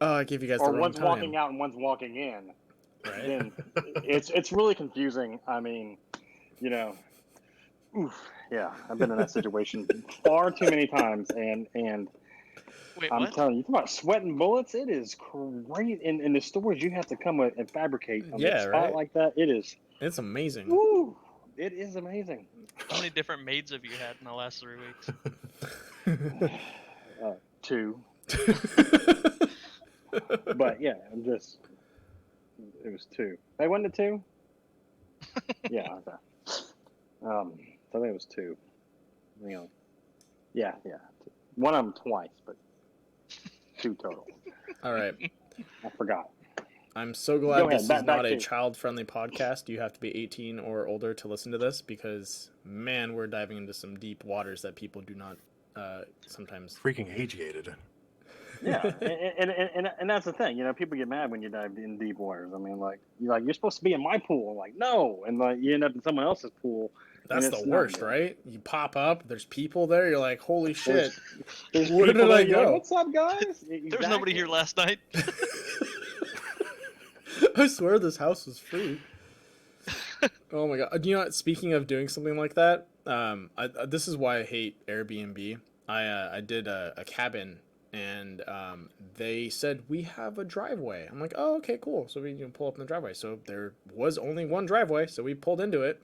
Oh, I gave you guys the or wrong one's time. walking out and one's walking in. Right? Then it's really confusing. I mean, yeah, I've been in that situation far too many times, and Wait, I'm what? telling you, talk about sweating bullets. It is great in the stores. You have to come and fabricate on the spot right? like that. It is. It's amazing. Woo! It is amazing. How many different maids have you had in the last 3 weeks? 2. But yeah, it was 2. They went to 2. Yeah. Okay. So I think it was 2. You know. Yeah. One of them twice, but 2 total. All right. I forgot. I'm so glad Go ahead, this back- is not back a to- child-friendly podcast. You have to be 18 or older to listen to this because, man, we're diving into some deep waters that people do not sometimes. Freaking age-gated. Yeah, and that's the thing. You know, people get mad when you dive in deep waters. I mean, like you're supposed to be in my pool. I'm like, no, and like you end up in someone else's pool. That's and the it's not worst, good. right? You pop up, there's people there. You're like, holy shit. There's Where people did there, I you're like, go? what's up, guys? There was nobody here last night. I swear this house was free. Oh my god! You know what? Speaking of doing something like that, this is why I hate Airbnb. I did a cabin, and they said we have a driveway. I'm like, oh, okay, cool. So we can pull up in the driveway. So there was only one driveway, so we pulled into it.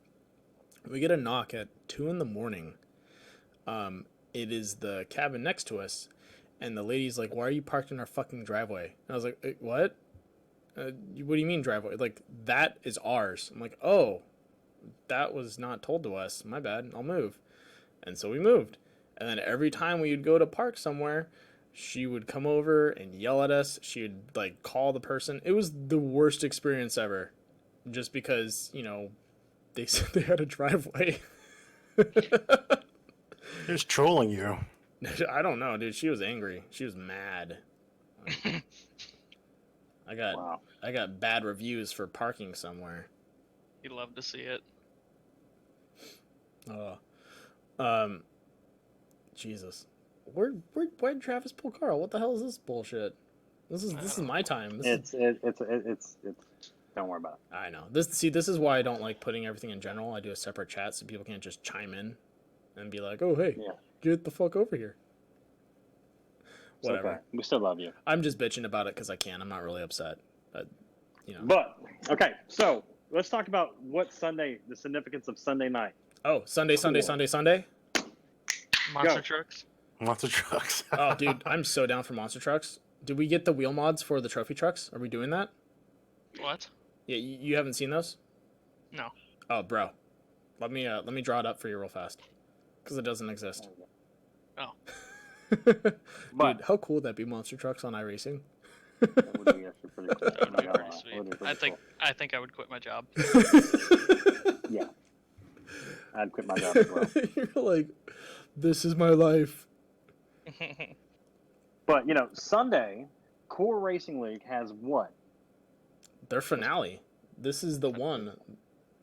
We get a knock at 2 a.m. It is the cabin next to us, and the lady's like, "Why are you parked in our fucking driveway?" And I was like, "What? What do you mean driveway? Like that is ours." I'm like, "Oh, that was not told to us. My bad. I'll move." And so we moved. And then every time we would go to park somewhere, she would come over and yell at us. She would like call the person. It was the worst experience ever, just because they said they had a driveway. Just trolling you. I don't know, dude. She was angry. She was mad. Wow. I got bad reviews for parking somewhere. You love to see it. Jesus. Where'd Travis pull Carl? What the hell is this bullshit? This is my time. It's don't worry about it. I know. This is why I don't like putting everything in general. I do a separate chat so people can't just chime in and be like, "Oh, hey, Yeah. get the fuck over here." It's Whatever. okay. We still love you. I'm just bitching about it because I can. I'm not really upset. But, But okay, so let's talk about the significance of Sunday night. Oh, Sunday. Monster Go. trucks. Lots of trucks. Oh, dude, I'm so down for monster trucks. Did we get the wheel mods for the trophy trucks? Are we doing that? What? Yeah, you haven't seen those? No. Oh, bro, let me draw it up for you real fast, because it doesn't exist. Oh. Dude, But how cool would that be? Monster trucks on iRacing. that would be actually pretty cool. That would be I'm not pretty gonna lie. sweet. It would be I pretty think I would quit my job. cool. Yeah, I'd quit my job as well. You're like, this is my life. But Sunday, Core Racing League has what? Their finale. This is the one.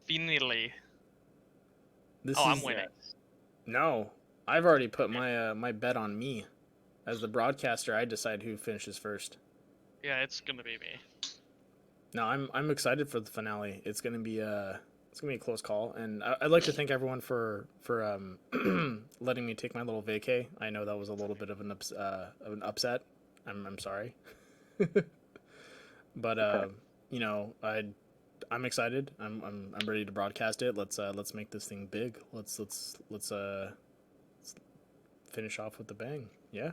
Finally. This I'm is winning. No, I've already put my my bet on me. As the broadcaster, I decide who finishes first. Yeah, it's gonna be me. No, I'm excited for the finale. It's gonna be a close call, and I'd like to thank everyone for letting me take my little vacay. I know that was a little bit of an upset. I'm sorry, but Okay. I'm excited. I'm ready to broadcast it. Let's make this thing big. Let's finish off with the bang. Yeah.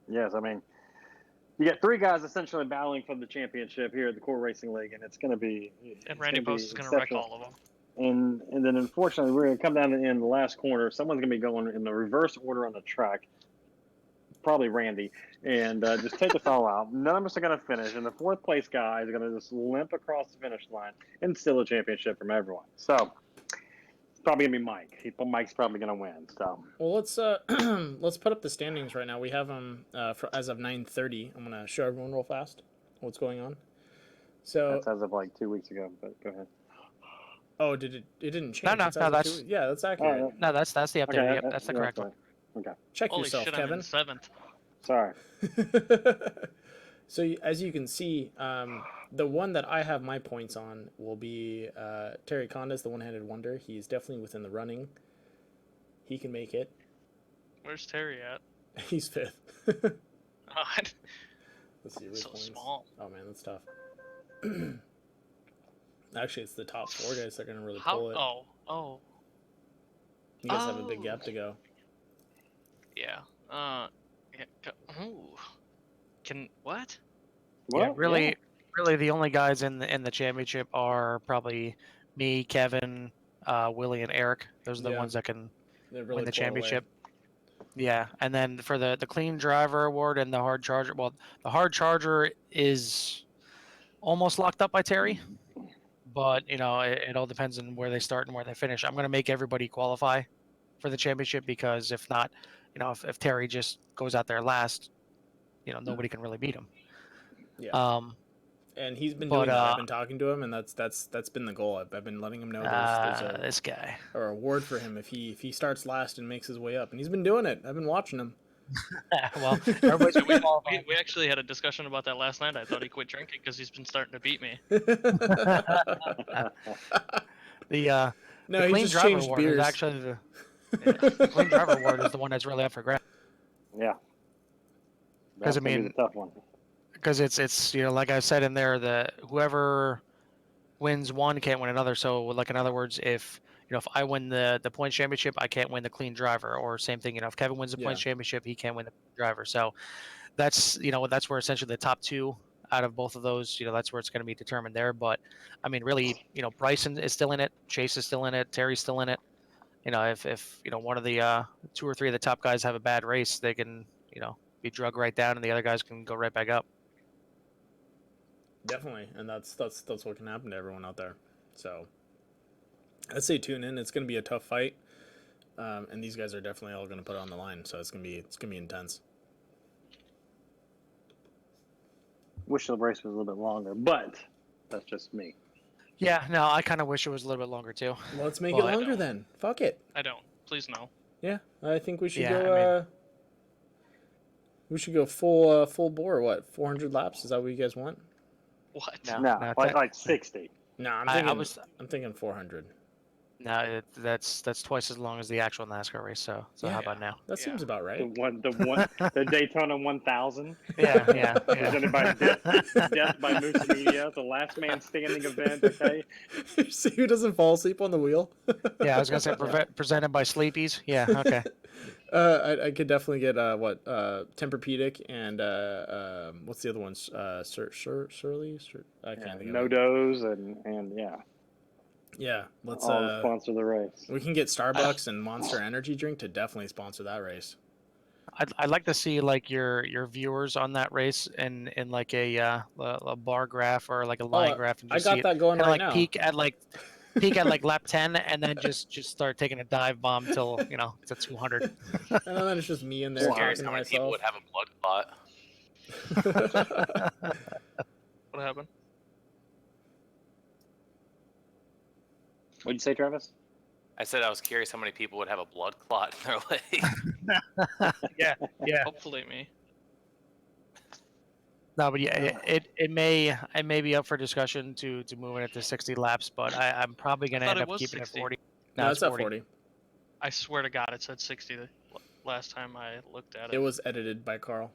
Yes, I mean, you got 3 guys essentially battling for the championship here at the Core Racing League, and it's going to be. And Randy Post is gonna wreck exceptional. all of them. And then unfortunately, we're going to come down to in the last corner. Someone's going to be going in the reverse order on the track. Probably Randy, and just take us all out. None of us are going to finish, and the 4th place guy is going to just limp across the finish line and steal a championship from everyone. So it's probably going to be Mike. Mike's probably going to win. So Well, let's let's put up the standings right now. We have them as of 9:30. I'm gonna show everyone real fast what's going on. So, that's as of like 2 weeks ago. But go ahead. oh, did it? It didn't change. No, It's as of that's- 2 yeah, that's accurate. No, that's the update. Okay, Yep, that's the yeah, correct fine. one. Okay, Check Holy yourself, shit, I'm Kevin. in 7th. sorry. So as you can see, the one that I have my points on will be Terry Conda's the one-handed wonder. He's definitely within the running. He can make it. Where's Terry at? He's 5th. God, Let's see. so points. small. Oh man, that's tough. Actually, it's the top 4 guys that are gonna really How? pull it. Oh. You guys have a big Oh. gap to go. Yeah. Ooh. Can what? Yeah, Well, really, the only guys in the championship are probably me, Kevin, Willie, and Eric. Those are the Yeah. ones that can They really win the pull away. championship. Yeah, and then for the clean driver award and the hard charger, well, the hard charger is almost locked up by Terry, but it all depends on where they start and where they finish. I'm going to make everybody qualify for the championship because if not, if Terry just goes out there last, nobody can really beat him. Yeah. Um, And he's been but doing that. I've been talking to him, and that's been the goal. I've been letting him know there's this guy. a reward for him if he starts last and makes his way up, and he's been doing it. I've been watching him. Well, everybody's We, qualified. we actually had a discussion about that last night. I thought he quit drinking because he's been starting to beat me. The No, the he clean just driver changed award beers. is actually the clean driver award is the one that's really up for grabs. yeah. 'Cause, That's I gonna be mean, the tough one. Because it's like I said in there, the whoever wins one can't win another. So like in other words, if if I win the points championship, I can't win the clean driver. Or same thing, if Kevin wins the points championship, he can't win the driver. So that's that's where essentially the top two out of both of those, that's where it's going to be determined there. But I mean, really, Bryson is still in it, Chase is still in it, Terry's still in it. If one of the two or three of the top guys have a bad race, they can be drug right down, and the other guys can go right back up. Definitely, and that's what can happen to everyone out there. So I'd say tune in. It's going to be a tough fight, and these guys are definitely all going to put it on the line. So it's gonna be intense. Wish the race was a little bit longer, but that's just me. Yeah, no, I kind of wish it was a little bit longer too. Well, let's make Well, it I longer then. Fuck it. I don't. Please no. Yeah, I think we should Yeah, go. I mean- We should go full bore. What, 400 laps? Is that what you guys want? What? No, No, no, like 60. No, I'm thinking 400. No, that's twice as long as the actual NASCAR race. So Yeah. how about now? That seems about The right. the Daytona 1000. Yeah. Presented by Death by Moose Media, the last man standing event. Okay. See who doesn't fall asleep on the wheel. Yeah, I was gonna say presented by Sleepies. Yeah, okay. I could definitely get Tempur-Pedic and what's the other ones? Surly? I can't think of it. No-dos and yeah. Yeah, let's All sponsor the race. we can get Starbucks and Monster Energy drink to definitely sponsor that race. I'd like to see like your viewers on that race in like a bar graph or like a line graph, and I just got see that going kinda right like now. peak at like lap 10, and then just start taking a dive bomb till it's at 200. And then it's just me in there I'm curious talking to how many people myself. would have a blood clot. What happened? What'd you say, Travis? I said I was curious how many people would have a blood clot in their leg. Yeah. Hopefully me. No, but yeah, it may be up for discussion to moving it to 60 laps, but I'm probably gonna thought end it up was keeping 60. it 40. No, it's it's at 40. I swear to God, it said 60 the last time I looked at it. It was edited by Carl.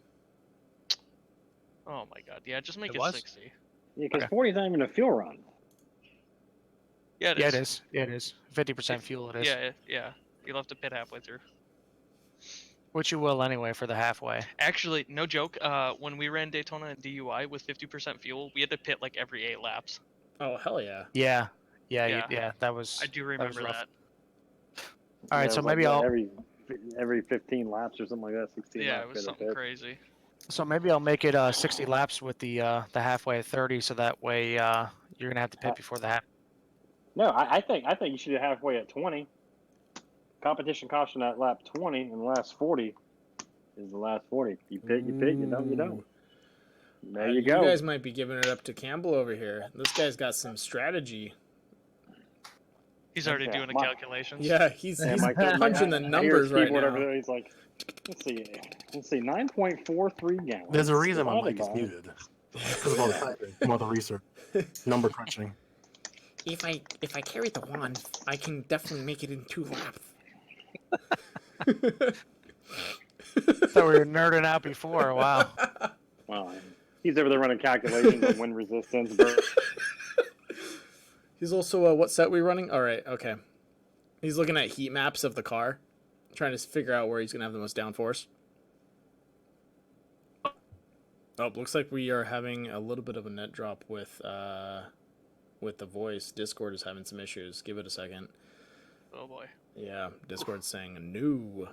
Oh my God. Yeah, just make It it was? 60. Yeah, because Okay. 40 is not even a fuel run. Yeah, Yeah, it is. Yeah, it is. 50% fuel. It is. Yeah. You'll have to pit halfway through. Which you will anyway for the halfway. Actually, no joke. When we ran Daytona and DUI with 50% fuel, we had to pit like every 8 laps. Oh hell yeah! Yeah. Yeah. That was. I do was remember rough. that. All right, Yeah, so it was maybe I'll every 15 laps or something like that. 16 Yeah, laps. it was something crazy. make it 60 laps with the halfway at 30, so that way you're gonna have to pit before the half. No, I think you should do halfway at 20. Competition caution at lap 20, and the last 40 is the last 40. You pit, you don't, you don't. There you go. You guys might be giving it up to Campbell over here. This guy's got some strategy. He's already Yeah, doing the my- calculations. Yeah, he's Mike- punching the I hear his numbers right keyboard now. over there. He's like, let's see, 9.43 gallons. There's a reason my divided mic is by- muted. Because of all the typing, from all the research, number crunching. If I carry the wand, I can definitely make it in 2 laps. So we were nerding out before. Wow. Wow. He's over there running calculations on wind resistance. He's also what set we running? All right, okay. He's looking at heat maps of the car, trying to figure out where he's gonna have the most downforce. Oh, looks like we are having a little bit of a net drop with the voice. Discord is having some issues. Give it a second. Oh boy. Yeah, Discord's saying new.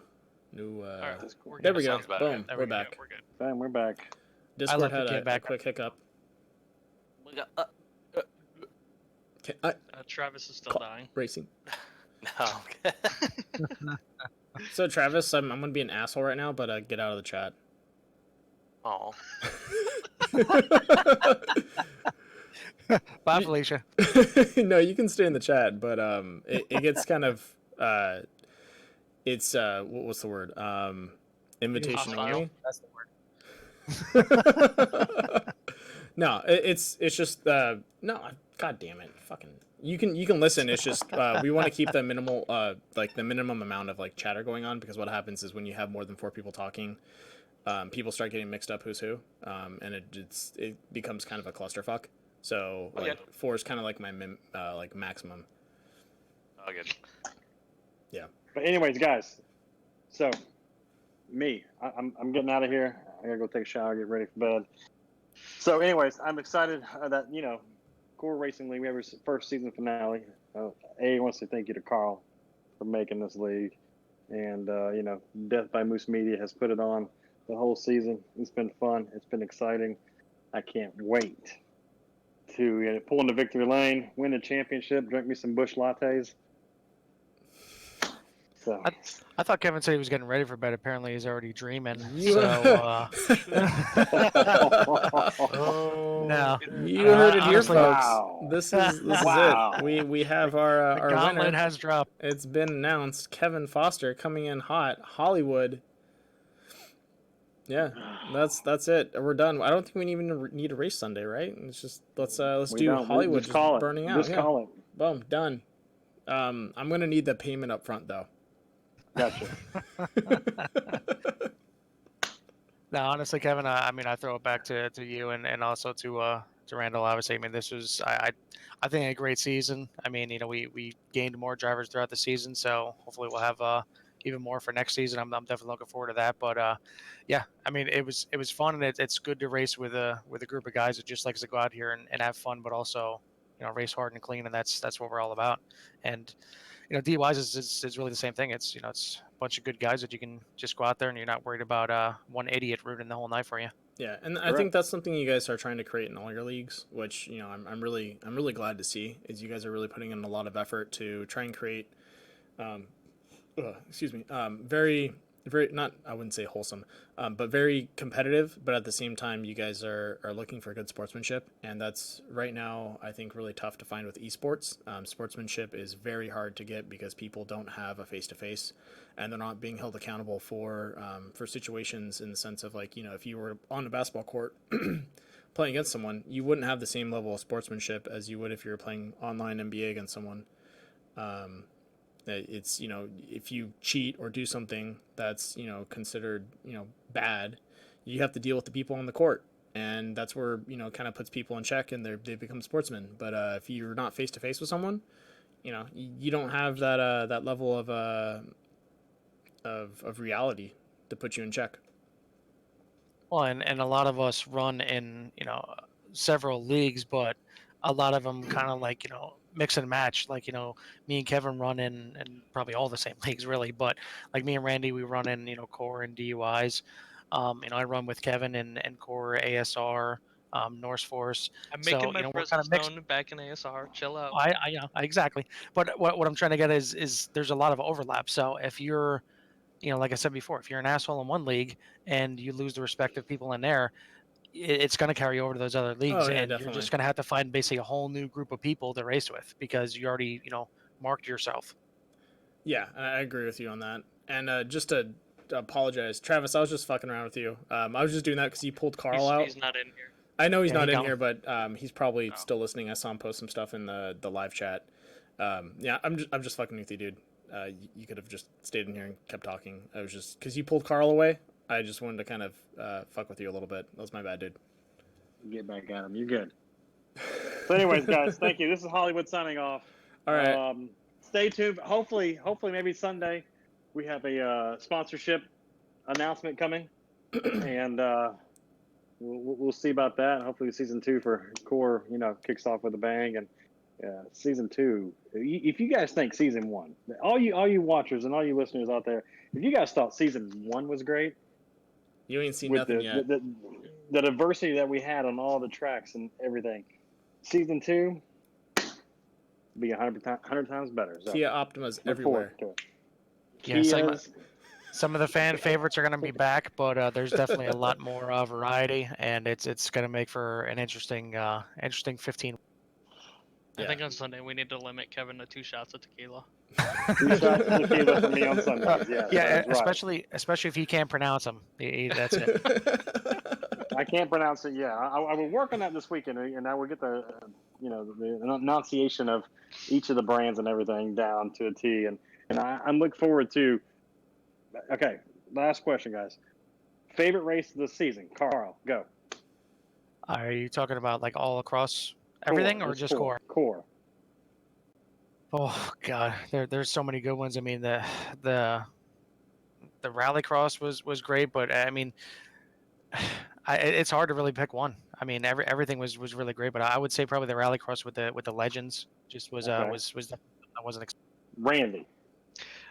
All right, we're There good. we go. Sounds better. Boom. There We're we go. back. We're good. Bam, we're back. Discord left had it, came a back. quick hiccup. We got, Okay, Travis is still Call- dying. racing. no. So Travis, I'm gonna be an asshole right now, but get out of the chat. Oh, Bye, Felicia. No, you can stay in the chat, but it gets kind of it's what's the word? Invitation Hostile. only. That's the word. No, it's just no. God damn it, fucking. You can listen. It's just we want to keep the minimal like the minimum amount of like chatter going on, because what happens is when you have more than 4 people talking, people start getting mixed up who's who, and it becomes kind of a clusterfuck. So like Okay. 4 is kind of like my like maximum. all good. But anyways, guys, so I'm getting out of here. I gotta go take a shower, get ready for bed. So anyways, I'm excited that Core Racing League, we have our first season finale. A wants to thank you to Carl for making this league, and Death by Moose Media has put it on the whole season. It's been fun. It's been exciting. I can't wait to pull into victory lane, win the championship, drink me some Busch lattes. So I thought Kevin said he was getting ready for bed. Apparently, he's already dreaming. You- So, Oh, no. You heard it here, Honestly- folks. Wow. This is Wow. it. We have our The our gauntlet winner. has dropped. It's been announced. Kevin Foster coming in hot. Hollywood. Yeah, that's it. We're done. I don't think we even need a race Sunday, right? It's just let's We do don't. Hollywood Just call it. burning out. Just Yeah. call it. Boom, done. I'm gonna need the payment up front though. Gotcha. No, honestly, Kevin, I mean, I throw it back to you and also to Randall. Obviously, I mean, this was I think a great season. I mean, we gained more drivers throughout the season, so hopefully we'll have even more for next season. I'm definitely looking forward to that. But yeah, I mean, it was fun, and it's good to race with a group of guys that just likes to go out here and have fun, but also race hard and clean, and that's what we're all about. And DUIs is really the same thing. It's it's a bunch of good guys that you can just go out there and you're not worried about one idiot ruining the whole night for you. Yeah, and I think that's something you guys are trying to create in all your leagues, which I'm really glad to see. Is you guys are really putting in a lot of effort to try and create, very not, I wouldn't say wholesome, but very competitive. But at the same time, you guys are looking for good sportsmanship, and that's right now I think really tough to find with esports. Sportsmanship is very hard to get because people don't have a face to face, and they're not being held accountable for situations in the sense of like if you were on a basketball court playing against someone, you wouldn't have the same level of sportsmanship as you would if you were playing online NBA against someone. It's if you cheat or do something that's considered bad, you have to deal with the people on the court, and that's where kind of puts people in check, and they become sportsmen. But if you're not face to face with someone, you don't have that level of reality to put you in check. Well, and a lot of us run in several leagues, but a lot of them kind of like mix and match. Like me and Kevin run in probably all the same leagues really, but like me and Randy, we run in core and DUIs. I run with Kevin in core ASR, Norse Force. I'm So, making my we're presence kind of mixed. known back in ASR. Chill out. Exactly. But what I'm trying to get is there's a lot of overlap. So if you're like I said before, if you're an asshole in one league and you lose the respect of people in there, it's going to carry over to those other leagues, Oh, yeah, and definitely. you're just going to have to find basically a whole new group of people to race with because you already marked yourself. Yeah, I agree with you on that. And just to apologize, Travis, I was just fucking around with you. I was just doing that because you pulled Carl out. He's not in here. I know he's Yeah, not he in gone. here, but he's probably still listening. I saw him post some stuff in the live chat. Yeah, I'm just fucking with you, dude. You could have just stayed in here and kept talking. I was just because you pulled Carl away. I just wanted to kind of fuck with you a little bit. That was my bad, dude. Get back at him. You're good. So, anyways, guys, thank you. This is Hollywood signing off. All right. Stay tuned. Hopefully, maybe Sunday we have a sponsorship announcement coming, and we'll see about that. Hopefully, season 2 for Core, kicks off with a bang. And season 2, if you guys think season 1, all you watchers and all you listeners out there, if you guys thought season 1 was great, You ain't seen with nothing yet. the diversity that we had on all the tracks and everything, season 2 will be 100 times better. So Kia Optima's look everywhere. forward to it. Yeah, Kias, some of the fan favorites are going to be back, but there's definitely a lot more variety, and it's going to make for an interesting 15. I Yeah. think on Sunday we need to limit Kevin to 2 shots of tequila. 2 shots of tequila for me on Sundays. Yes, Yeah, that's right. especially if he can't pronounce them. That's it. I can't pronounce it. Yeah, I will work on that this weekend, and I will get the enunciation of each of the brands and everything down to a T. And I'm looking forward to. Okay, last question, guys. Favorite race of the season? Carl, go. Are you talking about like all across everything, or just core? Core. Oh God, there's so many good ones. I mean, the Rallycross was great, but I mean, it's hard to really pick one. I mean, everything was really great, but I would say probably the Rallycross with the legends just was Okay. I wasn't. Randy.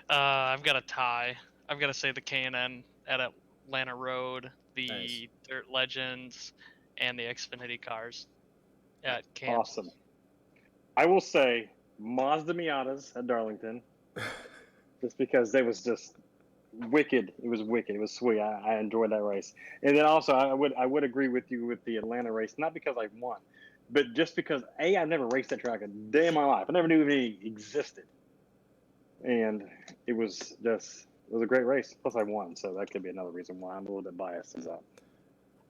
I've got a tie. I've got to say the K&N at Atlanta Road, the Nice. Dirt Legends, and the Xfinity cars at Kansas. Awesome. I will say Mazda Miatas at Darlington, just because they was just wicked. It was wicked. It was sweet. I enjoyed that race. And then also I would agree with you with the Atlanta race, not because I won, but just because I've never raced that track a day in my life. I never knew it existed. And it was a great race. Plus I won, so that could be another reason why I'm a little bit biased.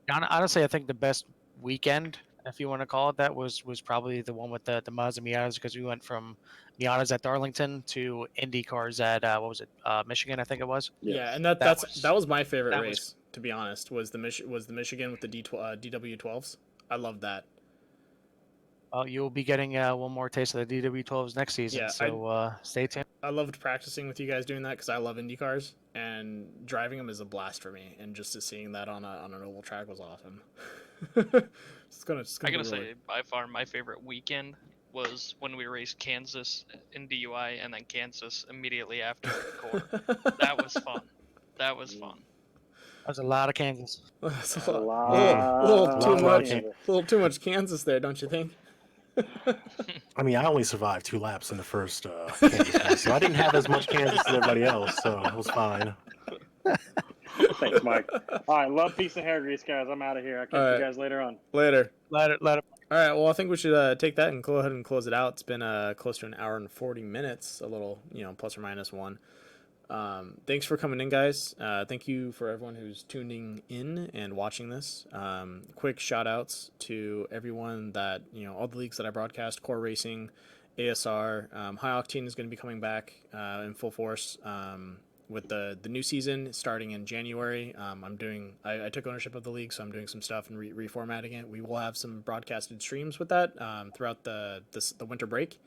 Honestly, I think the best weekend, if you want to call it that, was probably the one with the Mazda Miatas, because we went from Miatas at Darlington to Indy cars at what was it, Michigan, I think it was. Yes. Yeah, and that was my favorite that race, to be honest. Was the Michigan with the DW12s. I loved that. You'll be getting one more taste of the DW12s next season, Yeah, so stay tuned. I loved practicing with you guys doing that because I love Indy cars, and driving them is a blast for me. And just seeing that on an oval track was awesome. I gotta say, by far my favorite weekend was when we raced Kansas in DUI and then Kansas immediately after Core. That was fun. That was fun. That was a lot of Kansas. That's A a lot. little too much Kansas there, don't you think? I mean, I only survived 2 laps in the first Kansas race, so I didn't have as much Kansas as everybody else, so it was fine. Thanks, Mike. All right, love, peace, and hair grease, guys. I'm out of here. I'll catch you guys later on. Later. Let it. All right. Well, I think we should take that and go ahead and close it out. It's been close to an hour and 40 minutes, a little, plus or minus one. Thanks for coming in, guys. Thank you for everyone who's tuning in and watching this. Quick shout outs to everyone that, all the leagues that I broadcast: Core Racing, ASR. High Octane is going to be coming back in full force with the new season starting in January. I took ownership of the league, so I'm doing some stuff and reformatting it. We will have some broadcasted streams with that throughout the winter break,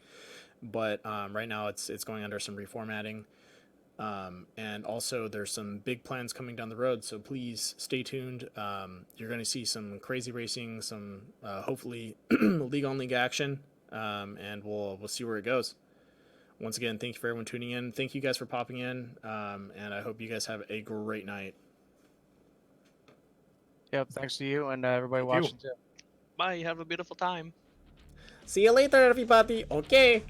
but right now it's going under some reformatting. And also there's some big plans coming down the road, so please stay tuned. You're going to see some crazy racing, some hopefully league on league action, and we'll see where it goes. Once again, thank you for everyone tuning in. Thank you guys for popping in, and I hope you guys have a great night. Yep, thanks to you and everybody watching too. Bye. Have a beautiful time. See you later, everybody. Okay.